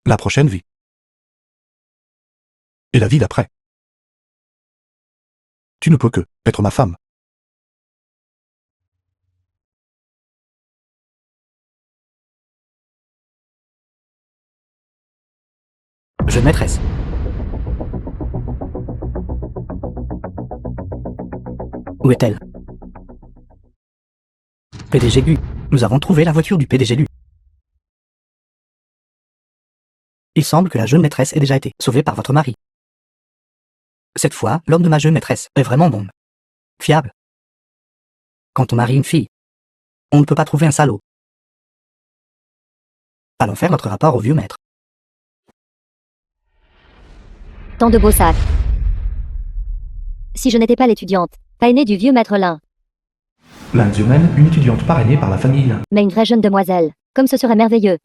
La prochaine vie. Et la vie d'après. Tu ne peux que être ma femme. Jeune maîtresse. Où est-elle? PDG Gu, nous avons trouvé la voiture du PDG Lu. Il semble que la jeune maîtresse ait déjà été sauvée par votre mari. Cette fois, l'homme de ma jeune maîtresse est vraiment bon. Fiable. Quand on marie une fille, on ne peut pas trouver un salaud. Allons faire notre rapport au vieux maître. Tant de beaux sacs. Si je n'étais pas l'étudiante, pas aînée du vieux maître Lin, L'Indiumène, une étudiante parrainée par la famille Lin. mais une vraie jeune demoiselle, comme ce serait merveilleux.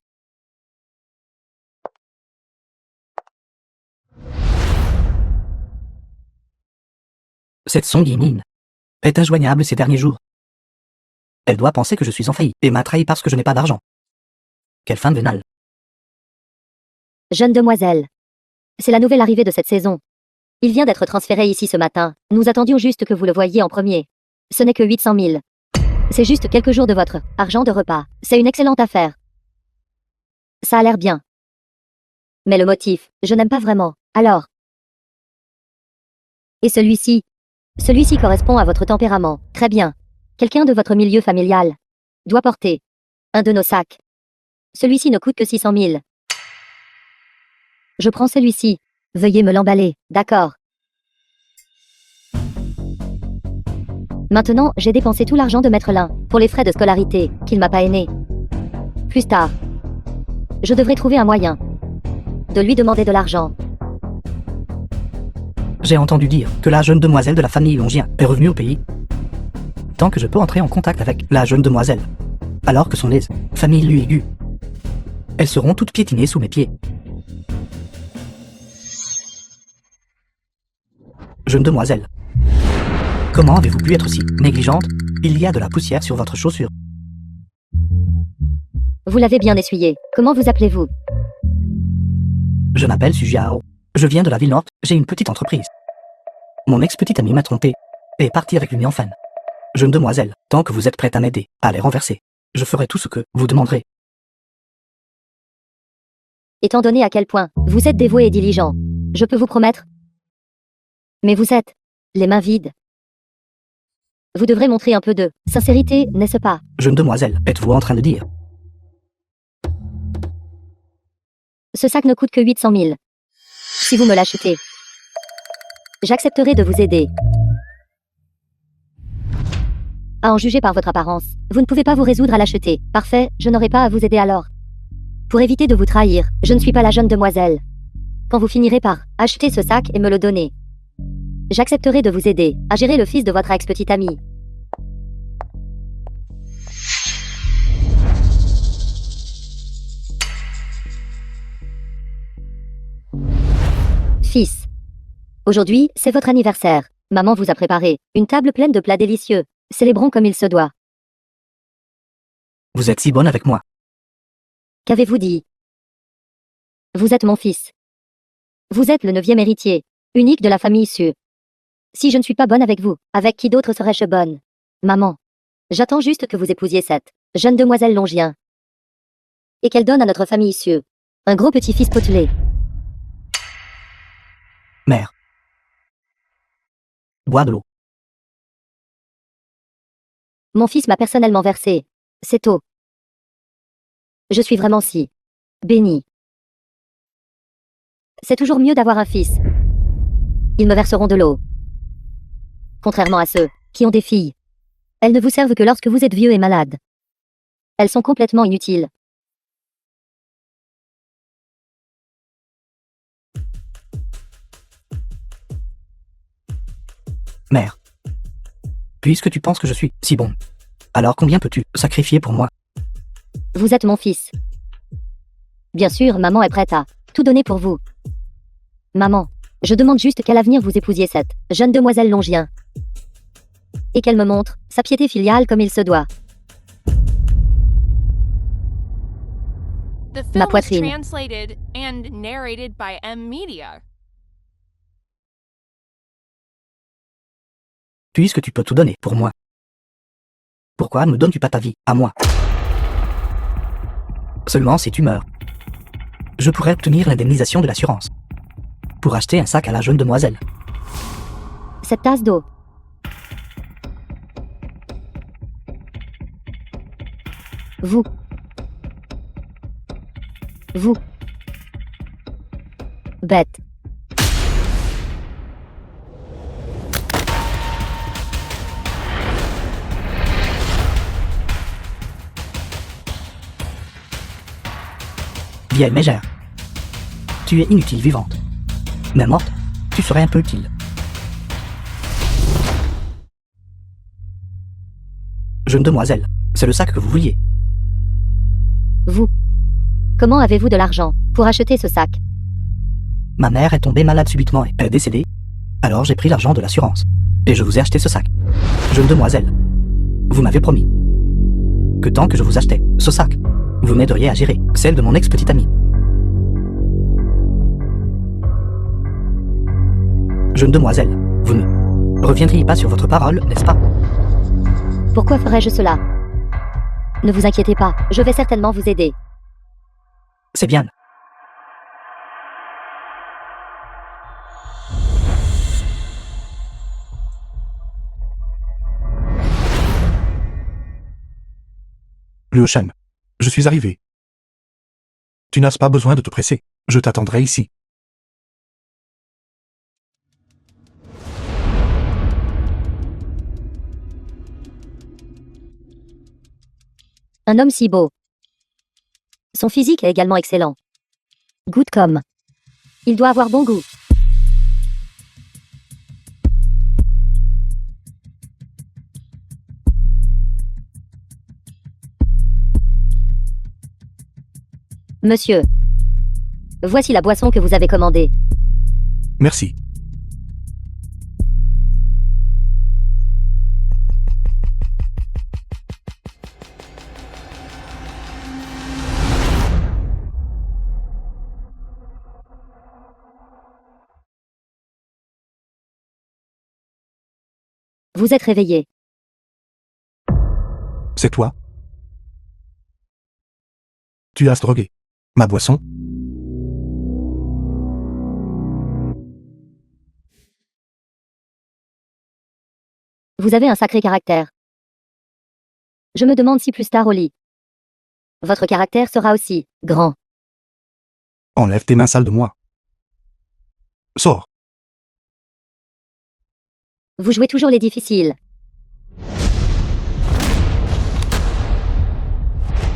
Cette sanguinine est injoignable ces derniers jours. Elle doit penser que je suis en faillite et m'a trahi parce que je n'ai pas d'argent. Quelle fin vénale. Jeune demoiselle. C'est la nouvelle arrivée de cette saison. Il vient d'être transféré ici ce matin. Nous attendions juste que vous le voyiez en premier. Ce n'est que 800 000. C'est juste quelques jours de votre argent de repas. C'est une excellente affaire. Ça a l'air bien. Mais le motif, je n'aime pas vraiment. Alors. Et celui-ci? Celui-ci correspond à votre tempérament. Très bien. Quelqu'un de votre milieu familial doit porter un de nos sacs. Celui-ci ne coûte que 600 000. Je prends celui-ci. Veuillez me l'emballer, d'accord. Maintenant, j'ai dépensé tout l'argent de Maître Lin pour les frais de scolarité qu'il m'a pas aîné. Plus tard, je devrais trouver un moyen de lui demander de l'argent. J'ai entendu dire que la jeune demoiselle de la famille Longien est revenue au pays. Tant que je peux entrer en contact avec la jeune demoiselle, alors que sont les familles Lu et Gu, elles seront toutes piétinées sous mes pieds. Jeune demoiselle, comment avez-vous pu être si négligente? Il y a de la poussière sur votre chaussure. Vous l'avez bien essuyé. Comment vous appelez-vous? Je m'appelle Sujiao. Je viens de la ville nord, j'ai une petite entreprise. Mon ex-petite amie m'a trompé et est parti avec une fan. Jeune demoiselle, tant que vous êtes prête à m'aider à les renverser, je ferai tout ce que vous demanderez. Étant donné à quel point vous êtes dévoué et diligent, je peux vous promettre. Mais vous êtes les mains vides. Vous devrez montrer un peu de sincérité, n'est-ce pas? Jeune demoiselle, êtes-vous en train de dire? Ce sac ne coûte que 800 000. Si vous me l'achetez, j'accepterai de vous aider. À en juger par votre apparence, vous ne pouvez pas vous résoudre à l'acheter. Parfait, je n'aurai pas à vous aider alors. Pour éviter de vous trahir, je ne suis pas la jeune demoiselle. Quand vous finirez par acheter ce sac et me le donner, j'accepterai de vous aider à gérer le fils de votre ex-petite amie. Fils. Aujourd'hui, c'est votre anniversaire. Maman vous a préparé une table pleine de plats délicieux. Célébrons comme il se doit. Vous êtes si bonne avec moi. Qu'avez-vous dit? Vous êtes mon fils. Vous êtes le 9e héritier, unique de la famille Su. Si je ne suis pas bonne avec vous, avec qui d'autre serais-je bonne? Maman. J'attends juste que vous épousiez cette jeune demoiselle Longien. Et qu'elle donne à notre famille Su un gros petit-fils potelé. Mère. Bois de l'eau. Mon fils m'a personnellement versé. C'est tôt. Je suis vraiment si bénie. C'est toujours mieux d'avoir un fils. Ils me verseront de l'eau. Contrairement à ceux qui ont des filles. Elles ne vous servent que lorsque vous êtes vieux et malade. Elles sont complètement inutiles. Mère. Puisque tu penses que je suis si bon, alors combien peux-tu sacrifier pour moi? Vous êtes mon fils. Bien sûr, maman est prête à tout donner pour vous. Maman, je demande juste qu'à l'avenir vous épousiez cette jeune demoiselle Longien. Et qu'elle me montre sa piété filiale comme il se doit. The Ma film was poitrine. translated and narrated by M Media. Puisque tu peux tout donner pour moi, pourquoi ne me donnes-tu pas ta vie à moi? Seulement si tu meurs, je pourrais obtenir l'indemnisation de l'assurance pour acheter un sac à la jeune demoiselle. Cette tasse d'eau. Vous. Vous. Bête. Vieille mégère, tu es inutile vivante, mais morte, tu serais un peu utile. Jeune demoiselle, c'est le sac que vous vouliez. Vous. Comment avez-vous de l'argent pour acheter ce sac? Ma mère est tombée malade subitement et est décédée. Alors j'ai pris l'argent de l'assurance et je vous ai acheté ce sac. Jeune demoiselle, vous m'avez promis que tant que je vous achetais ce sac, vous m'aideriez à gérer celle de mon ex-petite amie. Jeune demoiselle, vous ne reviendriez pas sur votre parole, n'est-ce pas? Pourquoi ferais-je cela? Ne vous inquiétez pas, je vais certainement vous aider. C'est bien. Liu Shen, je suis arrivé. Tu n'as pas besoin de te presser, je t'attendrai ici. Un homme si beau. Son physique est également excellent. Good comme. Il doit avoir bon goût. Monsieur. Voici la boisson que vous avez commandée. Merci. Vous êtes réveillé. C'est toi? Tu as drogué ma boisson? Vous avez un sacré caractère. Je me demande si plus tard au lit, votre caractère sera aussi grand. Enlève tes mains sales de moi. Sors. Vous jouez toujours les difficiles.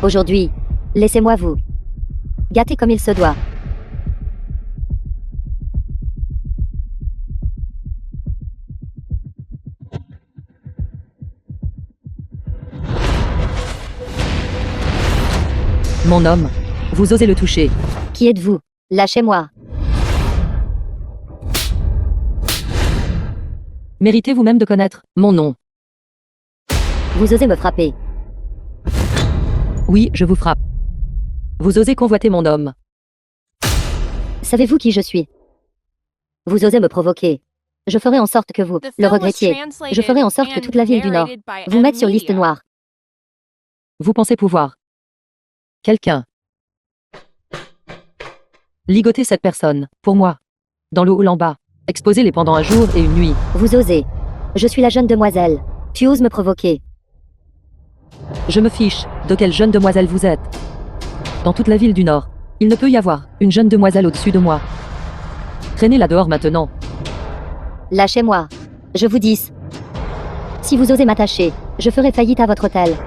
Aujourd'hui, laissez-moi vous gâter comme il se doit. Mon homme, vous osez le toucher. Qui êtes-vous? Lâchez-moi. Méritez vous-même de connaître mon nom. Vous osez me frapper. Oui, je vous frappe. Vous osez convoiter mon homme. Savez-vous qui je suis? Vous osez me provoquer. Je ferai en sorte que vous The le film was regrettiez. translated Je ferai en sorte que and toute la ville du Nord narrated by vous M mette sur liste Media. noire. Vous pensez pouvoir quelqu'un ligoter cette personne, pour moi, dans le hall en bas, exposer-les pendant un jour et une nuit. Vous osez. Je suis la jeune demoiselle. Tu oses me provoquer. Je me fiche de quelle jeune demoiselle vous êtes. Dans toute la ville du Nord, il ne peut y avoir une jeune demoiselle au-dessus de moi. Traînez-la dehors maintenant. Lâchez-moi. Je vous dis. Si vous osez m'attacher, je ferai faillite à votre hôtel.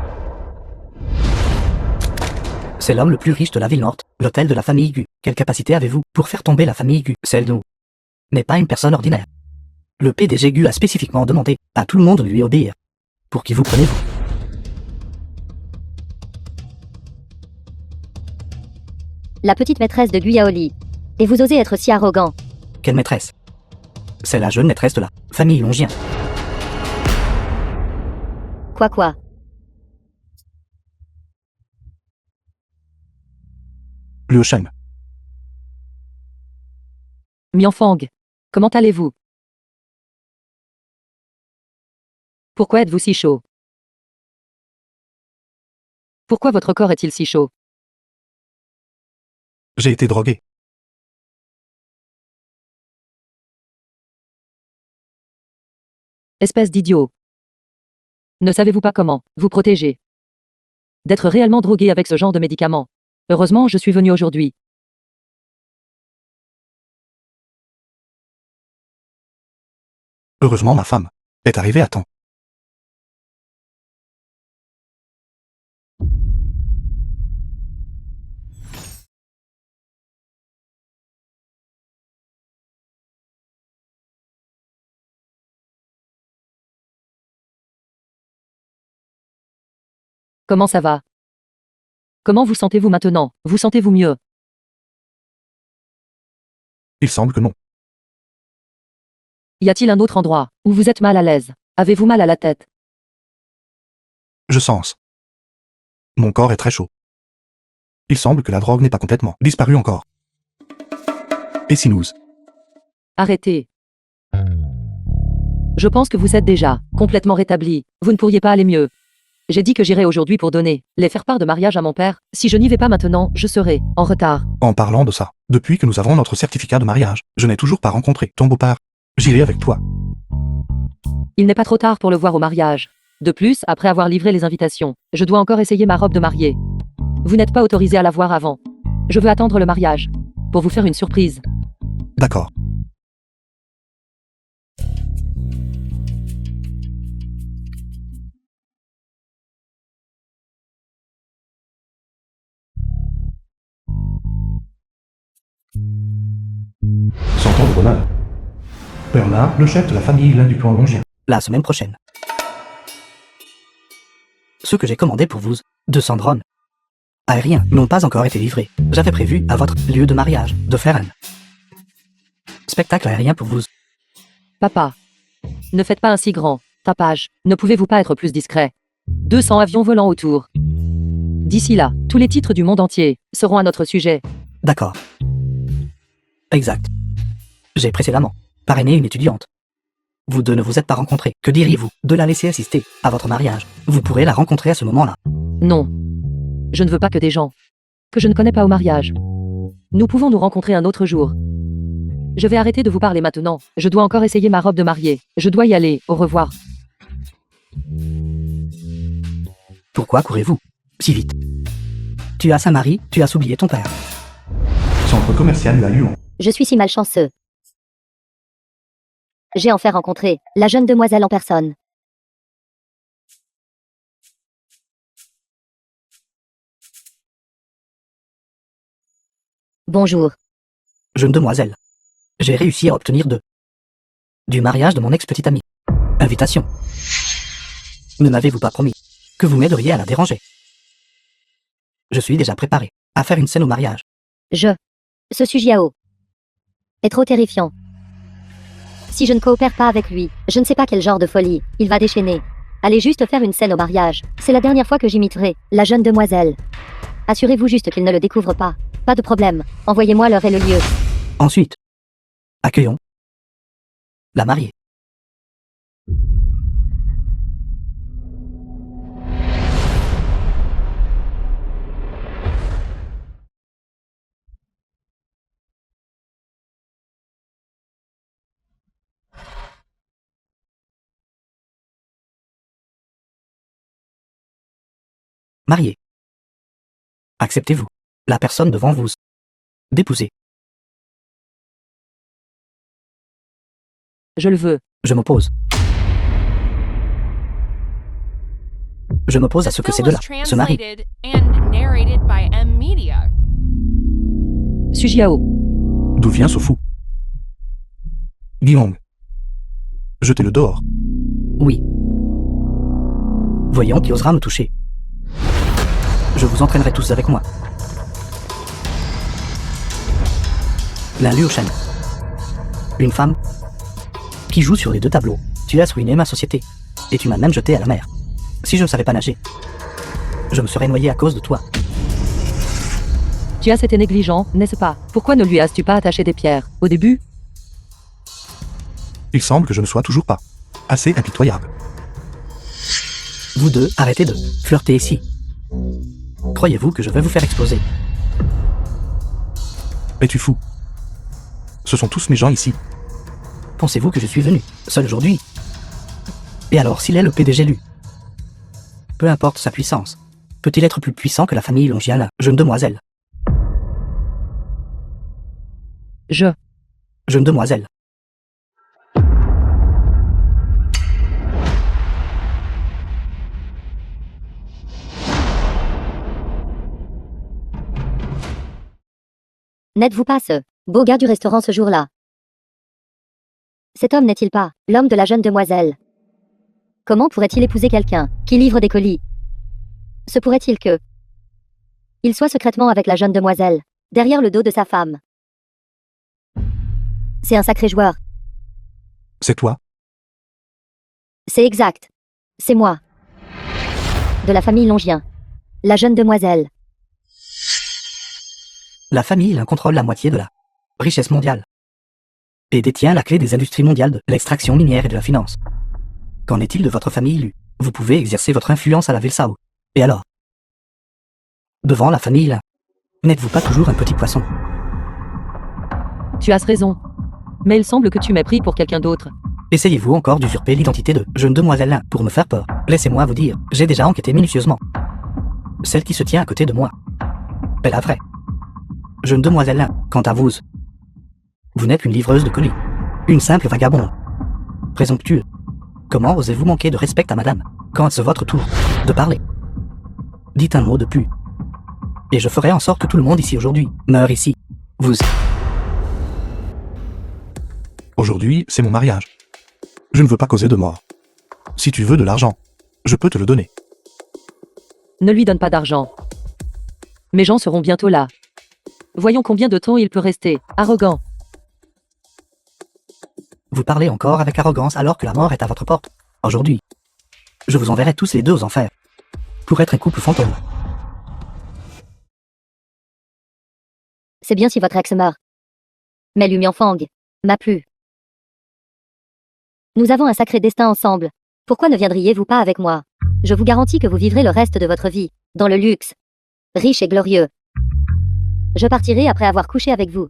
C'est l'homme le plus riche de la ville morte, l'hôtel de la famille Gu. Quelle capacité avez-vous pour faire tomber la famille Gu? Celle de nous n'est pas une personne ordinaire. Le PDG Gu a spécifiquement demandé à tout le monde de lui obéir. Pour qui vous prenez-vous? La petite maîtresse de Guyaoli. Et vous osez être si arrogant. Quelle maîtresse? C'est la jeune maîtresse de la famille Longien. Quoi? Liu Sheng. Mianfang. Comment allez-vous? Pourquoi êtes-vous si chaud? Pourquoi votre corps est-il si chaud? J'ai été drogué. Espèce d'idiot. Ne savez-vous pas comment vous protéger d'être réellement drogué avec ce genre de médicaments? Heureusement, je suis venu aujourd'hui. Heureusement, ma femme est arrivée à temps. Comment ça va? Comment vous sentez-vous maintenant? Vous sentez-vous mieux? Il semble que non. Y a-t-il un autre endroit où vous êtes mal à l'aise? Avez-vous mal à la tête? Je sens. Mon corps est très chaud. Il semble que la drogue n'est pas complètement disparue encore. Et si nous... Arrêtez. Je pense que vous êtes déjà complètement rétabli. Vous ne pourriez pas aller mieux. J'ai dit que j'irai aujourd'hui pour donner les faire-part de mariage à mon père. Si je n'y vais pas maintenant, je serai en retard. En parlant de ça, depuis que nous avons notre certificat de mariage, je n'ai toujours pas rencontré ton beau-père. J'irai avec toi. Il n'est pas trop tard pour le voir au mariage. De plus, après avoir livré les invitations, je dois encore essayer ma robe de mariée. Vous n'êtes pas autorisé à la voir avant. Je veux attendre le mariage pour vous faire une surprise. D'accord. Sentons de bonheur. Bernard, le chef de la famille Lin du clan Longien. La semaine prochaine. Ce que j'ai commandé pour vous, 200 drones aériens, n'ont pas encore été livrés. J'avais prévu, à votre lieu de mariage, de faire un spectacle aérien pour vous. Papa, ne faites pas un si grand tapage. Ne pouvez-vous pas être plus discret? 200 avions volant autour. D'ici là, tous les titres du monde entier seront à notre sujet. D'accord. Exact. J'ai précédemment parrainé une étudiante. Vous deux ne vous êtes pas rencontrés. Que diriez-vous de la laisser assister à votre mariage? Vous pourrez la rencontrer à ce moment-là. Non. Je ne veux pas que des gens que je ne connais pas au mariage. Nous pouvons nous rencontrer un autre jour. Je vais arrêter de vous parler maintenant. Je dois encore essayer ma robe de mariée. Je dois y aller. Au revoir. Pourquoi courez-vous si vite? Tu as Saint-Marie, tu as oublié ton père. Centre commercial La Lyon. Je suis si malchanceux. J'ai enfin rencontré la jeune demoiselle en personne. Bonjour. Jeune demoiselle. J'ai réussi à obtenir du mariage de mon ex-petite amie. Invitation. Ne m'avez-vous pas promis que vous m'aideriez à la déranger? Je suis déjà préparé à faire une scène au mariage. Ce Sujiao est trop terrifiant. Si je ne coopère pas avec lui, je ne sais pas quel genre de folie il va déchaîner. Allez juste faire une scène au mariage. C'est la dernière fois que j'imiterai la jeune demoiselle. Assurez-vous juste qu'il ne le découvre pas. Pas de problème. Envoyez-moi l'heure et le lieu. Ensuite, accueillons la mariée. Mariée. Acceptez-vous la personne devant vous d'épouser. Je le veux. Je m'oppose. Je m'oppose à The ce que ces film was deux-là se marient. translated and narrated by M Media. Sujiao. D'où vient ce fou? Guillaume. Jetez-le dehors. Oui. Voyons qui osera me toucher. Je vous entraînerai tous avec moi. L'un Liu Shen. Une femme qui joue sur les deux tableaux. Tu as ruiné ma société. Et tu m'as même jeté à la mer. Si je ne savais pas nager, je me serais noyé à cause de toi. Tu as été négligent, n'est-ce pas? Pourquoi ne lui as-tu pas attaché des pierres, au début? Il semble que je ne sois toujours pas assez impitoyable. Vous deux, arrêtez de flirter ici. Croyez-vous que je vais vous faire exploser? Es-tu fou? Ce sont tous mes gens ici. Pensez-vous que je suis venu seul aujourd'hui? Et alors, s'il est le PDG Lu, peu importe sa puissance, peut-il être plus puissant que la famille Longial, jeune demoiselle? Jeune demoiselle. N'êtes-vous pas ce beau gars du restaurant ce jour-là? Cet homme n'est-il pas l'homme de la jeune demoiselle? Comment pourrait-il épouser quelqu'un qui livre des colis? Se pourrait-il que il soit secrètement avec la jeune demoiselle, derrière le dos de sa femme? C'est un sacré joueur. C'est toi? C'est exact. C'est moi. De la famille Longien. La jeune demoiselle. La famille Lin contrôle la moitié de la richesse mondiale et détient la clé des industries mondiales de l'extraction minière et de la finance. Qu'en est-il de votre famille Lu? Vous pouvez exercer votre influence à la Velsao. Et alors? Devant la famille Lin, n'êtes-vous pas toujours un petit poisson? Tu as raison. Mais il semble que tu m'aies pris pour quelqu'un d'autre. Essayez-vous encore d'usurper l'identité de jeune demoiselle Lin pour me faire peur? Laissez-moi vous dire, j'ai déjà enquêté minutieusement. Celle qui se tient à côté de moi est la vraie jeune demoiselle Lin. Quant à vous, vous n'êtes qu'une livreuse de colis, une simple vagabonde, présomptueux. Comment osez-vous manquer de respect à madame quand c'est votre tour de parler? Dites un mot de plus, et je ferai en sorte que tout le monde ici aujourd'hui meure ici. Vous. Aujourd'hui, c'est mon mariage. Je ne veux pas causer de mort. Si tu veux de l'argent, je peux te le donner. Ne lui donne pas d'argent. Mes gens seront bientôt là. Voyons combien de temps il peut rester arrogant. Vous parlez encore avec arrogance alors que la mort est à votre porte. Aujourd'hui, je vous enverrai tous les deux aux enfers pour être un couple fantôme. C'est bien si votre ex meurt. Mais Lu Mianfang m'a plu. Nous avons un sacré destin ensemble. Pourquoi ne viendriez-vous pas avec moi? Je vous garantis que vous vivrez le reste de votre vie dans le luxe, riche et glorieux. Je partirai après avoir couché avec vous.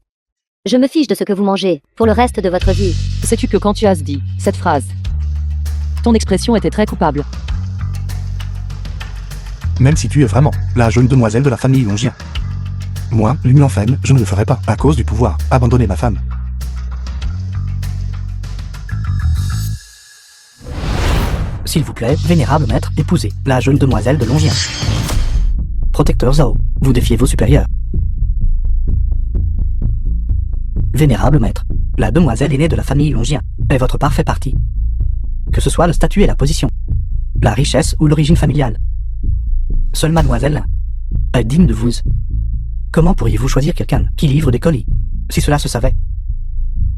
Je me fiche de ce que vous mangez pour le reste de votre vie. Sais-tu que quand tu as dit cette phrase, ton expression était très coupable. Même si tu es vraiment la jeune demoiselle de la famille Longien. Moi, Lu Mianfeng, je ne le ferai pas à cause du pouvoir. Abandonner ma femme. S'il vous plaît, vénérable maître, épousez la jeune demoiselle de Longien. Protecteur Zhao, vous défiez vos supérieurs. Vénérable maître, la demoiselle aînée de la famille Longien est votre parfait parti. Que ce soit le statut et la position, la richesse ou l'origine familiale. Seule mademoiselle est digne de vous. Comment pourriez-vous choisir quelqu'un qui livre des colis, si cela se savait?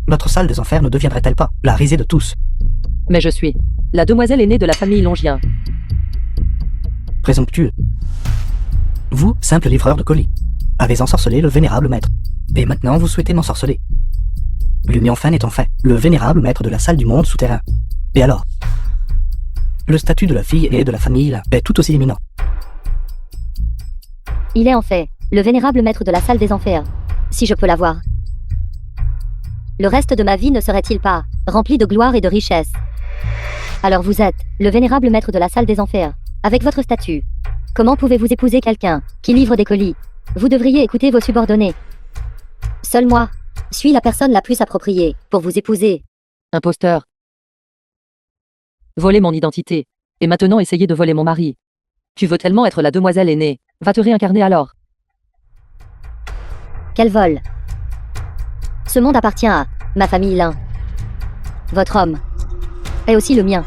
Notre salle des enfers ne deviendrait-elle pas la risée de tous? Mais je suis la demoiselle aînée de la famille Longien. Présomptueux. Vous, simple livreur de colis, avez ensorcelé le vénérable maître. Et maintenant vous souhaitez m'ensorceler. Lu Mianfeng est en fait le vénérable maître de la salle du monde souterrain. Et alors? Le statut de la fille et de la famille là, est tout aussi éminent. Il est en fait le vénérable maître de la salle des enfers, si je peux l'avoir. Le reste de ma vie ne serait-il pas rempli de gloire et de richesse? Alors vous êtes le vénérable maître de la salle des enfers, avec votre statut. Comment pouvez-vous épouser quelqu'un qui livre des colis? Vous devriez écouter vos subordonnés. Seul moi suis la personne la plus appropriée pour vous épouser. Imposteur. Voler mon identité. Et maintenant essayer de voler mon mari. Tu veux tellement être la demoiselle aînée. Va te réincarner alors. Quel vol? Ce monde appartient à ma famille Lin. Votre homme. Et aussi le mien.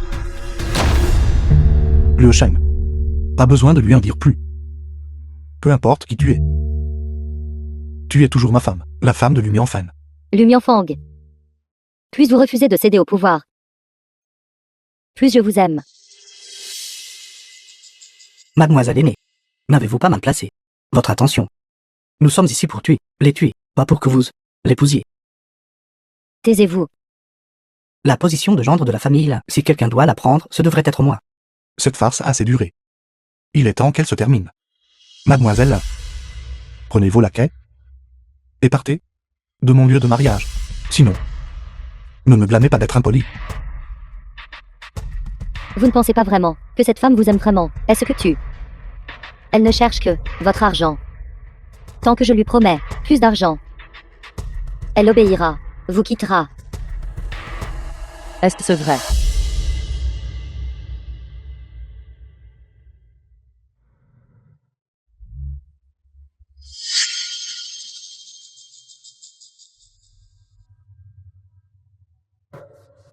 Liu Shen. Pas besoin de lui en dire plus. Peu importe qui tu es. Tu es toujours ma femme, la femme de Lu Mianfan. Lu Mianfang. Plus vous refusez de céder au pouvoir, plus je vous aime. Mademoiselle aînée, n'avez-vous pas mal placé votre attention? Nous sommes ici pour les tuer, pas pour que vous l'épousiez. Taisez-vous. La position de gendre de la famille là, si quelqu'un doit la prendre, ce devrait être moi. Cette farce a assez duré. Il est temps qu'elle se termine. Mademoiselle, prenez vos laquais et partez de mon lieu de mariage. Sinon, ne me blâmez pas d'être impoli. Vous ne pensez pas vraiment que cette femme vous aime vraiment, est-ce que tu... Elle ne cherche que votre argent. Tant que je lui promets plus d'argent, elle obéira, vous quittera. Est-ce vrai?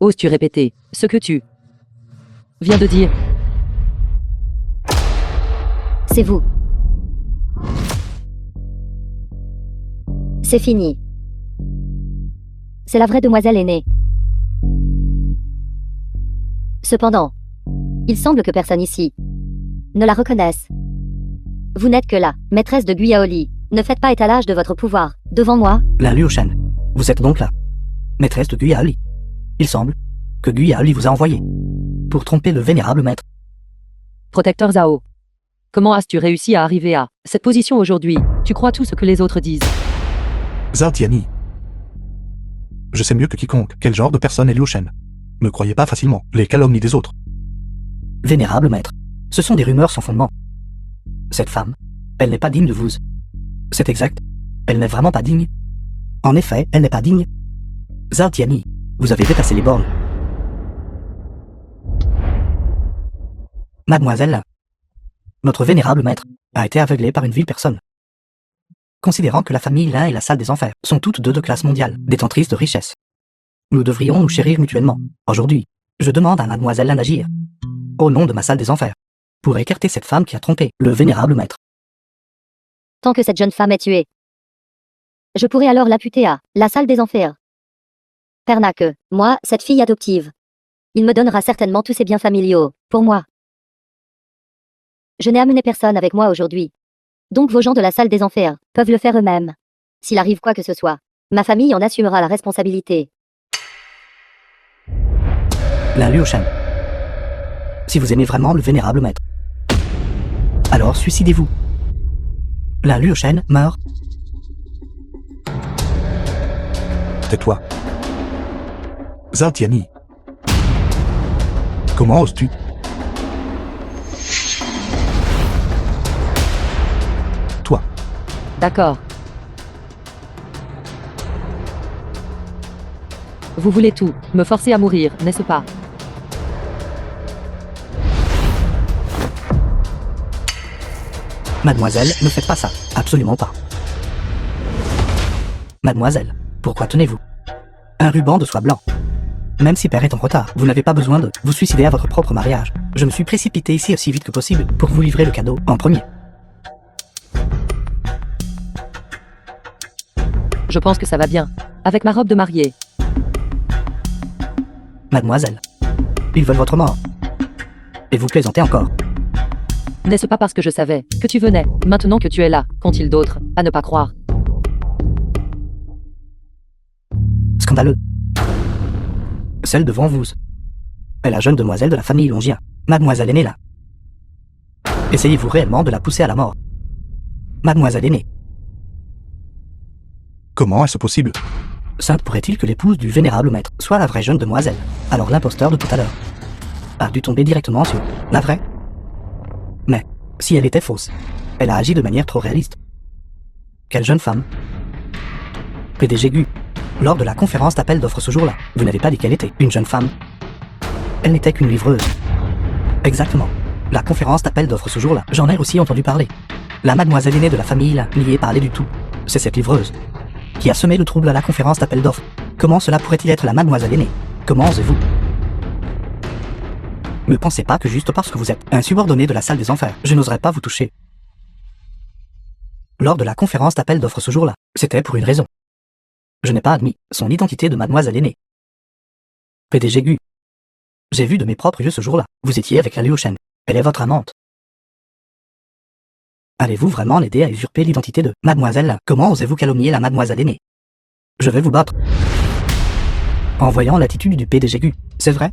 Oses-tu répéter ce que tu viens de dire? C'est vous. C'est fini. C'est la vraie demoiselle aînée. Cependant, il semble que personne ici ne la reconnaisse. Vous n'êtes que la maîtresse de Guyaoli. Ne faites pas étalage de votre pouvoir devant moi. La Liu Shen, vous êtes donc là, maîtresse de Guyaoli. Il semble que Guyaoli vous a envoyé pour tromper le vénérable maître. Protecteur Zhao. Comment as-tu réussi à arriver à cette position aujourd'hui? Tu crois tout ce que les autres disent? Zhao Tianyi. Je sais mieux que quiconque quel genre de personne est Liu Shen. Ne croyez pas facilement les calomnies des autres. Vénérable maître, ce sont des rumeurs sans fondement. Cette femme, elle n'est pas digne de vous. C'est exact, elle n'est vraiment pas digne. En effet, elle n'est pas digne. Zhao Tianyi, vous avez dépassé les bornes. Mademoiselle, notre vénérable maître a été aveuglé par une vile personne. Considérant que la famille Lin et la salle des enfers sont toutes deux de classe mondiale, détentrices de richesses, nous devrions nous chérir mutuellement. Aujourd'hui, je demande à mademoiselle Lin d'agir, au nom de ma salle des enfers, pour écarter cette femme qui a trompé le vénérable maître. Tant que cette jeune femme est tuée, je pourrais alors l'amputer à la salle des enfers. Père n'a que moi, cette fille adoptive. Il me donnera certainement tous ses biens familiaux, pour moi. Je n'ai amené personne avec moi aujourd'hui. Donc vos gens de la salle des enfers peuvent le faire eux-mêmes. S'il arrive quoi que ce soit, ma famille en assumera la responsabilité. La Liu Shen, si vous aimez vraiment le vénérable maître, alors suicidez-vous. La Liu Shen meurt. Tais-toi. Zhao Tianyi. Comment oses-tu? Toi. D'accord. Vous voulez tout, me forcer à mourir, n'est-ce pas? Mademoiselle, ne faites pas ça. Absolument pas. Mademoiselle, pourquoi tenez-vous un ruban de soie blanc? Même si père est en retard, vous n'avez pas besoin de vous suicider à votre propre mariage. Je me suis précipité ici aussi vite que possible pour vous livrer le cadeau en premier. Je pense que ça va bien. Avec ma robe de mariée. Mademoiselle, ils veulent votre mort. Et vous plaisantez encore. N'est-ce pas parce que je savais que tu venais, maintenant que tu es là, qu'ont-ils d'autres à ne pas croire? Scandaleux. Celle devant vous est la jeune demoiselle de la famille Longien, mademoiselle aînée là. Essayez-vous réellement de la pousser à la mort? Mademoiselle aînée. Comment est-ce possible? Sainte pourrait-il que l'épouse du vénérable maître soit la vraie jeune demoiselle? Alors l'imposteur de tout à l'heure a dû tomber directement sur la vraie. Mais, si elle était fausse, elle a agi de manière trop réaliste. Quelle jeune femme. PDG Gu, Lors de la conférence d'appel d'offres ce jour-là, vous n'avez pas dit qu'elle était une jeune femme. Elle n'était qu'une livreuse. Exactement. La conférence d'appel d'offres ce jour-là, j'en ai aussi entendu parler. La mademoiselle aînée de la famille n'y est parlé du tout. C'est cette livreuse qui a semé le trouble à la conférence d'appel d'offres. Comment cela pourrait-il être la mademoiselle aînée? Comment osez-vous? Ne pensez pas que juste parce que vous êtes un subordonné de la salle des enfers, je n'oserais pas vous toucher. Lors de la conférence d'appel d'offres ce jour-là, c'était pour une raison. Je n'ai pas admis son identité de mademoiselle aînée. PDG Gu. J'ai vu de mes propres yeux ce jour-là, vous étiez avec la Liu Shen. Elle est votre amante. Allez-vous vraiment l'aider à usurper l'identité de mademoiselle? Comment osez-vous calomnier la mademoiselle aînée? Je vais vous battre. En voyant l'attitude du PDG Gu, c'est vrai?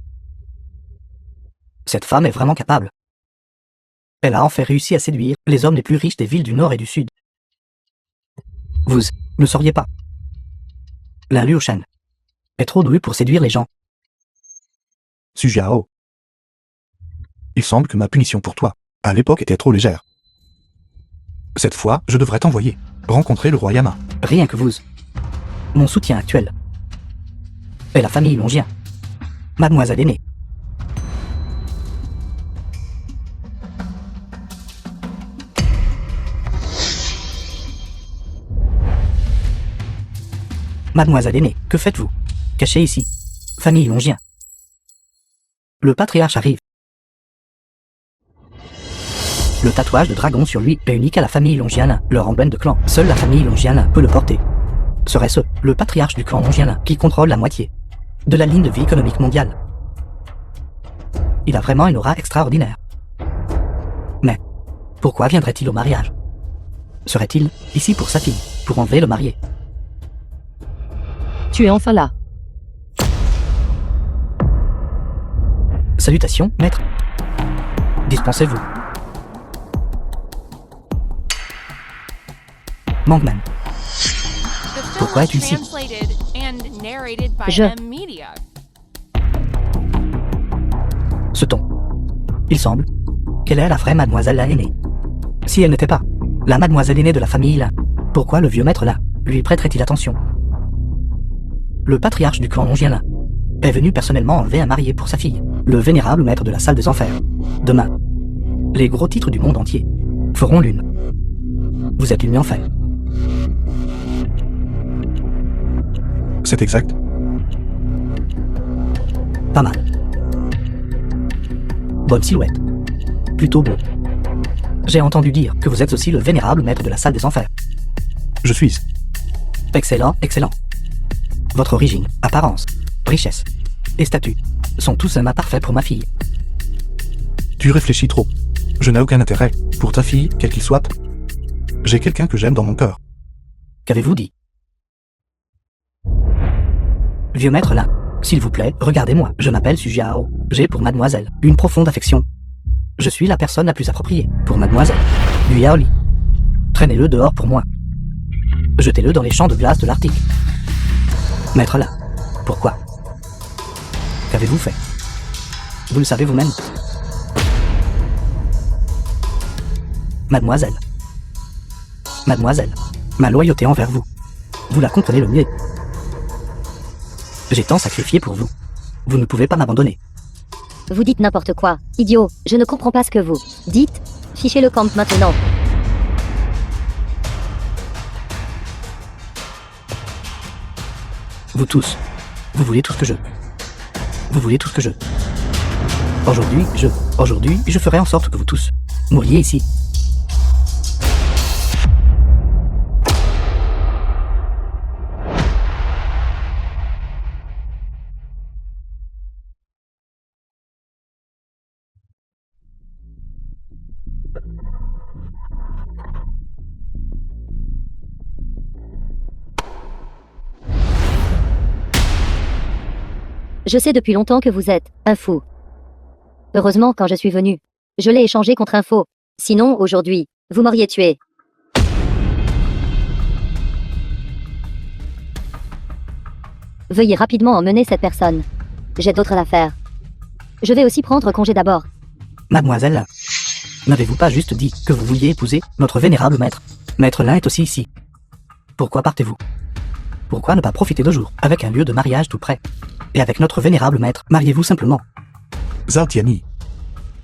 Cette femme est vraiment capable. Elle a en fait réussi à séduire les hommes les plus riches des villes du Nord et du Sud. Vous ne sauriez pas. La Liu Shen est trop douée pour séduire les gens. Sujiao. Il semble que ma punition pour toi, à l'époque, était trop légère. Cette fois, je devrais t'envoyer rencontrer le roi Yama. Rien que vous. Mon soutien actuel est la famille Longien. Mademoiselle aînée. Mademoiselle aînée, que faites-vous? Cachez ici. Famille Longien. Le patriarche arrive. Le tatouage de dragon sur lui est unique à la famille Longiana, leur emblème de clan. Seule la famille Longiana peut le porter. Serait-ce le patriarche du clan Longiana qui contrôle la moitié de la ligne de vie économique mondiale? Il a vraiment une aura extraordinaire. Mais pourquoi viendrait-il au mariage? Serait-il ici pour sa fille, pour enlever le marié? Tu es enfin là. Salutations, maître. Dispensez-vous. Mangman. The film Pourquoi was es-tu ici? translated and narrated by Je- M Media. Ce ton. Il semble qu'elle est la vraie mademoiselle la aînée. Si elle n'était pas la mademoiselle aînée de la famille là, pourquoi le vieux maître là lui prêterait-il attention? Le patriarche du clan Longiana est venu personnellement enlever un marié pour sa fille, le vénérable maître de la salle des enfers. Demain, les gros titres du monde entier feront l'une. Vous êtes une en fait. C'est exact. Pas mal. Bonne silhouette. Plutôt beau. J'ai entendu dire que vous êtes aussi le vénérable maître de la salle des enfers. Je suis. Excellent, excellent. Votre origine, apparence, richesse et statut sont tous un mât parfait pour ma fille. Tu réfléchis trop. Je n'ai aucun intérêt pour ta fille, quel qu'il soit. J'ai quelqu'un que j'aime dans mon cœur. Qu'avez-vous dit? Vieux maître là, s'il vous plaît, regardez-moi. Je m'appelle Sujiao. J'ai pour mademoiselle une profonde affection. Je suis la personne la plus appropriée pour mademoiselle. Du yaoli. Traînez-le dehors pour moi. Jetez-le dans les champs de glace de l'Arctique. Maître là, pourquoi? Qu'avez-vous fait? Vous le savez vous-même. Mademoiselle. Mademoiselle, ma loyauté envers vous. Vous la comprenez le mieux. J'ai tant sacrifié pour vous. Vous ne pouvez pas m'abandonner. Vous dites n'importe quoi. Idiot, je ne comprends pas ce que vous dites. Fichez le camp maintenant. Vous tous. Vous voulez tout ce que je. Vous voulez tout ce que je. Aujourd'hui, je ferai en sorte que vous tous mouriez ici. Je sais depuis longtemps que vous êtes un fou. Heureusement, quand je suis venu, je l'ai échangé contre un faux. Sinon, aujourd'hui, vous m'auriez tué. Veuillez rapidement emmener cette personne. J'ai d'autres affaires. Je vais aussi prendre congé d'abord. Mademoiselle, n'avez-vous pas juste dit que vous vouliez épouser notre vénérable maître? Maître Lin est aussi ici. Pourquoi partez-vous? Pourquoi ne pas profiter de jours, avec un lieu de mariage tout près? Et avec notre vénérable maître, mariez-vous simplement. Zhao Tianyi,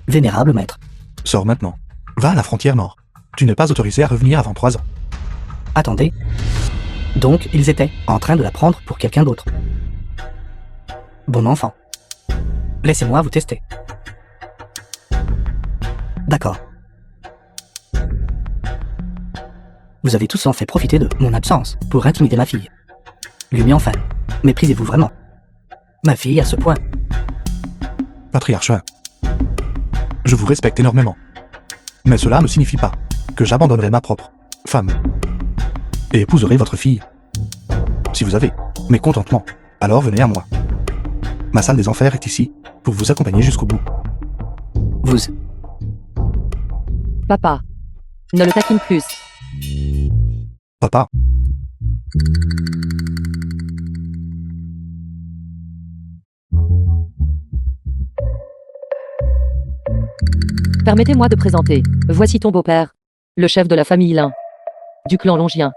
Vénérable maître. sors maintenant. Va à la frontière nord. Tu n'es pas autorisé à revenir avant 3 ans. Attendez. Donc, ils étaient en train de la prendre pour quelqu'un d'autre. Bon enfant. Laissez-moi vous tester. D'accord. Vous avez tous en fait profiter de mon absence pour intimider ma fille. Lui enfin, méprisez-vous vraiment ma fille à ce point? Patriarche 1. Je vous respecte énormément. Mais cela ne signifie pas que j'abandonnerai ma propre femme et épouserai votre fille. Si vous avez mécontentement, alors venez à moi. Ma salle des enfers est ici pour vous accompagner jusqu'au bout. Vous, Papa. Ne le taquine plus. Papa, Permettez-moi de présenter. Voici ton beau-père. Le chef de la famille Lin. Du clan longien.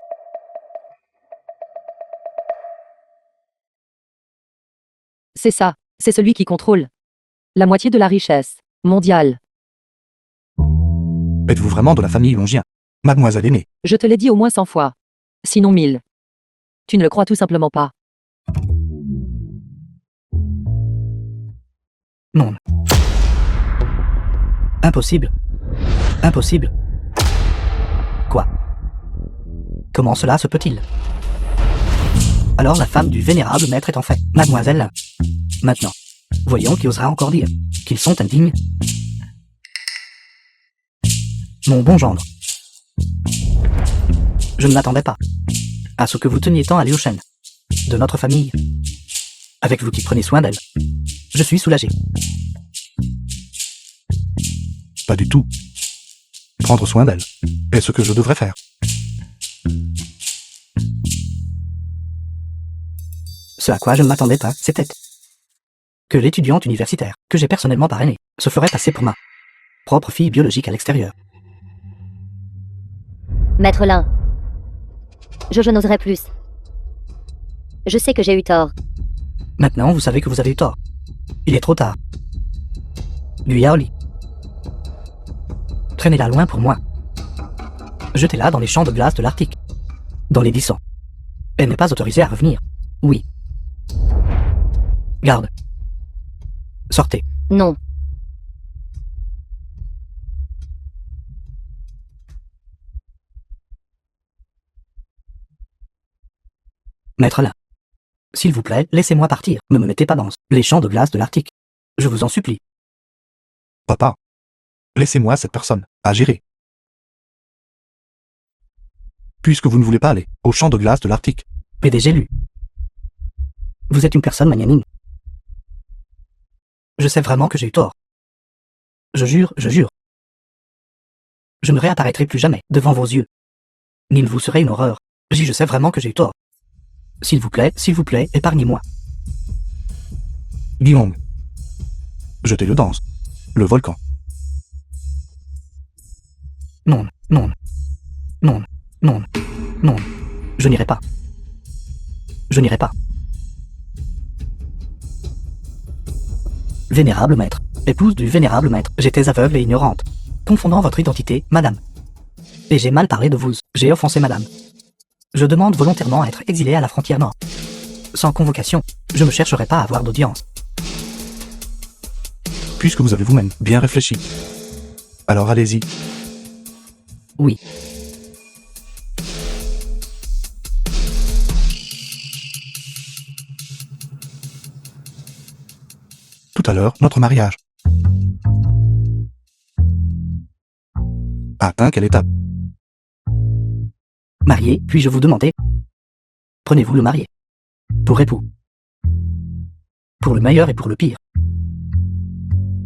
C'est ça. C'est celui qui contrôle la moitié de la richesse mondiale. êtes-vous vraiment de la famille Longien, mademoiselle aînée? Je te l'ai dit au moins 100 fois. Sinon 1000. Tu ne le crois tout simplement pas. non. Impossible. Impossible. Quoi? Comment cela se peut-il? Alors la femme du vénérable maître est en fait mademoiselle Lin. Maintenant, voyons qui osera encore dire qu'ils sont indignes. Mon bon gendre. Je ne m'attendais pas à ce que vous teniez tant à Liu Shen, de notre famille. Avec vous qui prenez soin d'elle. Je suis soulagé. Pas du tout. Prendre soin d'elle est ce que je devrais faire. Ce à quoi je ne m'attendais pas, c'était que l'étudiante universitaire, que j'ai personnellement parrainée, se ferait passer pour ma propre fille biologique à l'extérieur. Maître Lin. Je n'oserais plus. Je sais que j'ai eu tort. Maintenant, vous savez que vous avez eu tort. Il est trop tard. Lui Yaoli. Traînez-la loin pour moi. Jetez-la dans les champs de glace de l'Arctique. Dans les 10 ans. Elle n'est pas autorisée à revenir. Oui. Garde. Sortez. Non. Maître Lin. S'il vous plaît, laissez-moi partir. Ne me mettez pas dans les champs de glace de l'Arctique. Je vous en supplie. Papa, laissez-moi cette personne à gérer. Puisque vous ne voulez pas aller au champ de glace de l'Arctique. PDG Lu. Vous êtes une personne magnanime. Je sais vraiment que j'ai eu tort. Je jure, je jure. Je ne réapparaîtrai plus jamais devant vos yeux. Ni ne vous serez une horreur. Je sais vraiment que j'ai eu tort. S'il vous plaît, épargnez-moi. Guillaume. Jetez-le dans le volcan. Non, non, non, non, non. Je n'irai pas. Je n'irai pas. Vénérable maître, épouse du vénérable maître, j'étais aveugle et ignorante, confondant votre identité, madame. Et j'ai mal parlé de vous, j'ai offensé madame. Je demande volontairement à être exilé à la frontière nord. Sans convocation, je ne chercherai pas à avoir d'audience. Puisque vous avez vous-même bien réfléchi. Alors allez-y. Oui. Tout à l'heure, notre mariage a atteint quelle étape? Marié, puis-je vous demander? Prenez-vous le marié pour époux? Pour le meilleur et pour le pire?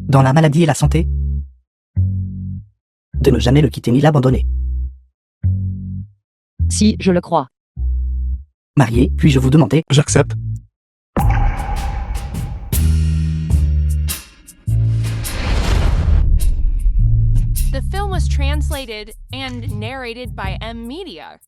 Dans la maladie et la santé? De ne jamais le quitter ni l'abandonner? Si, je le crois. Marié, puis-je vous demander? J'accepte. The film was translated and narrated by M Media.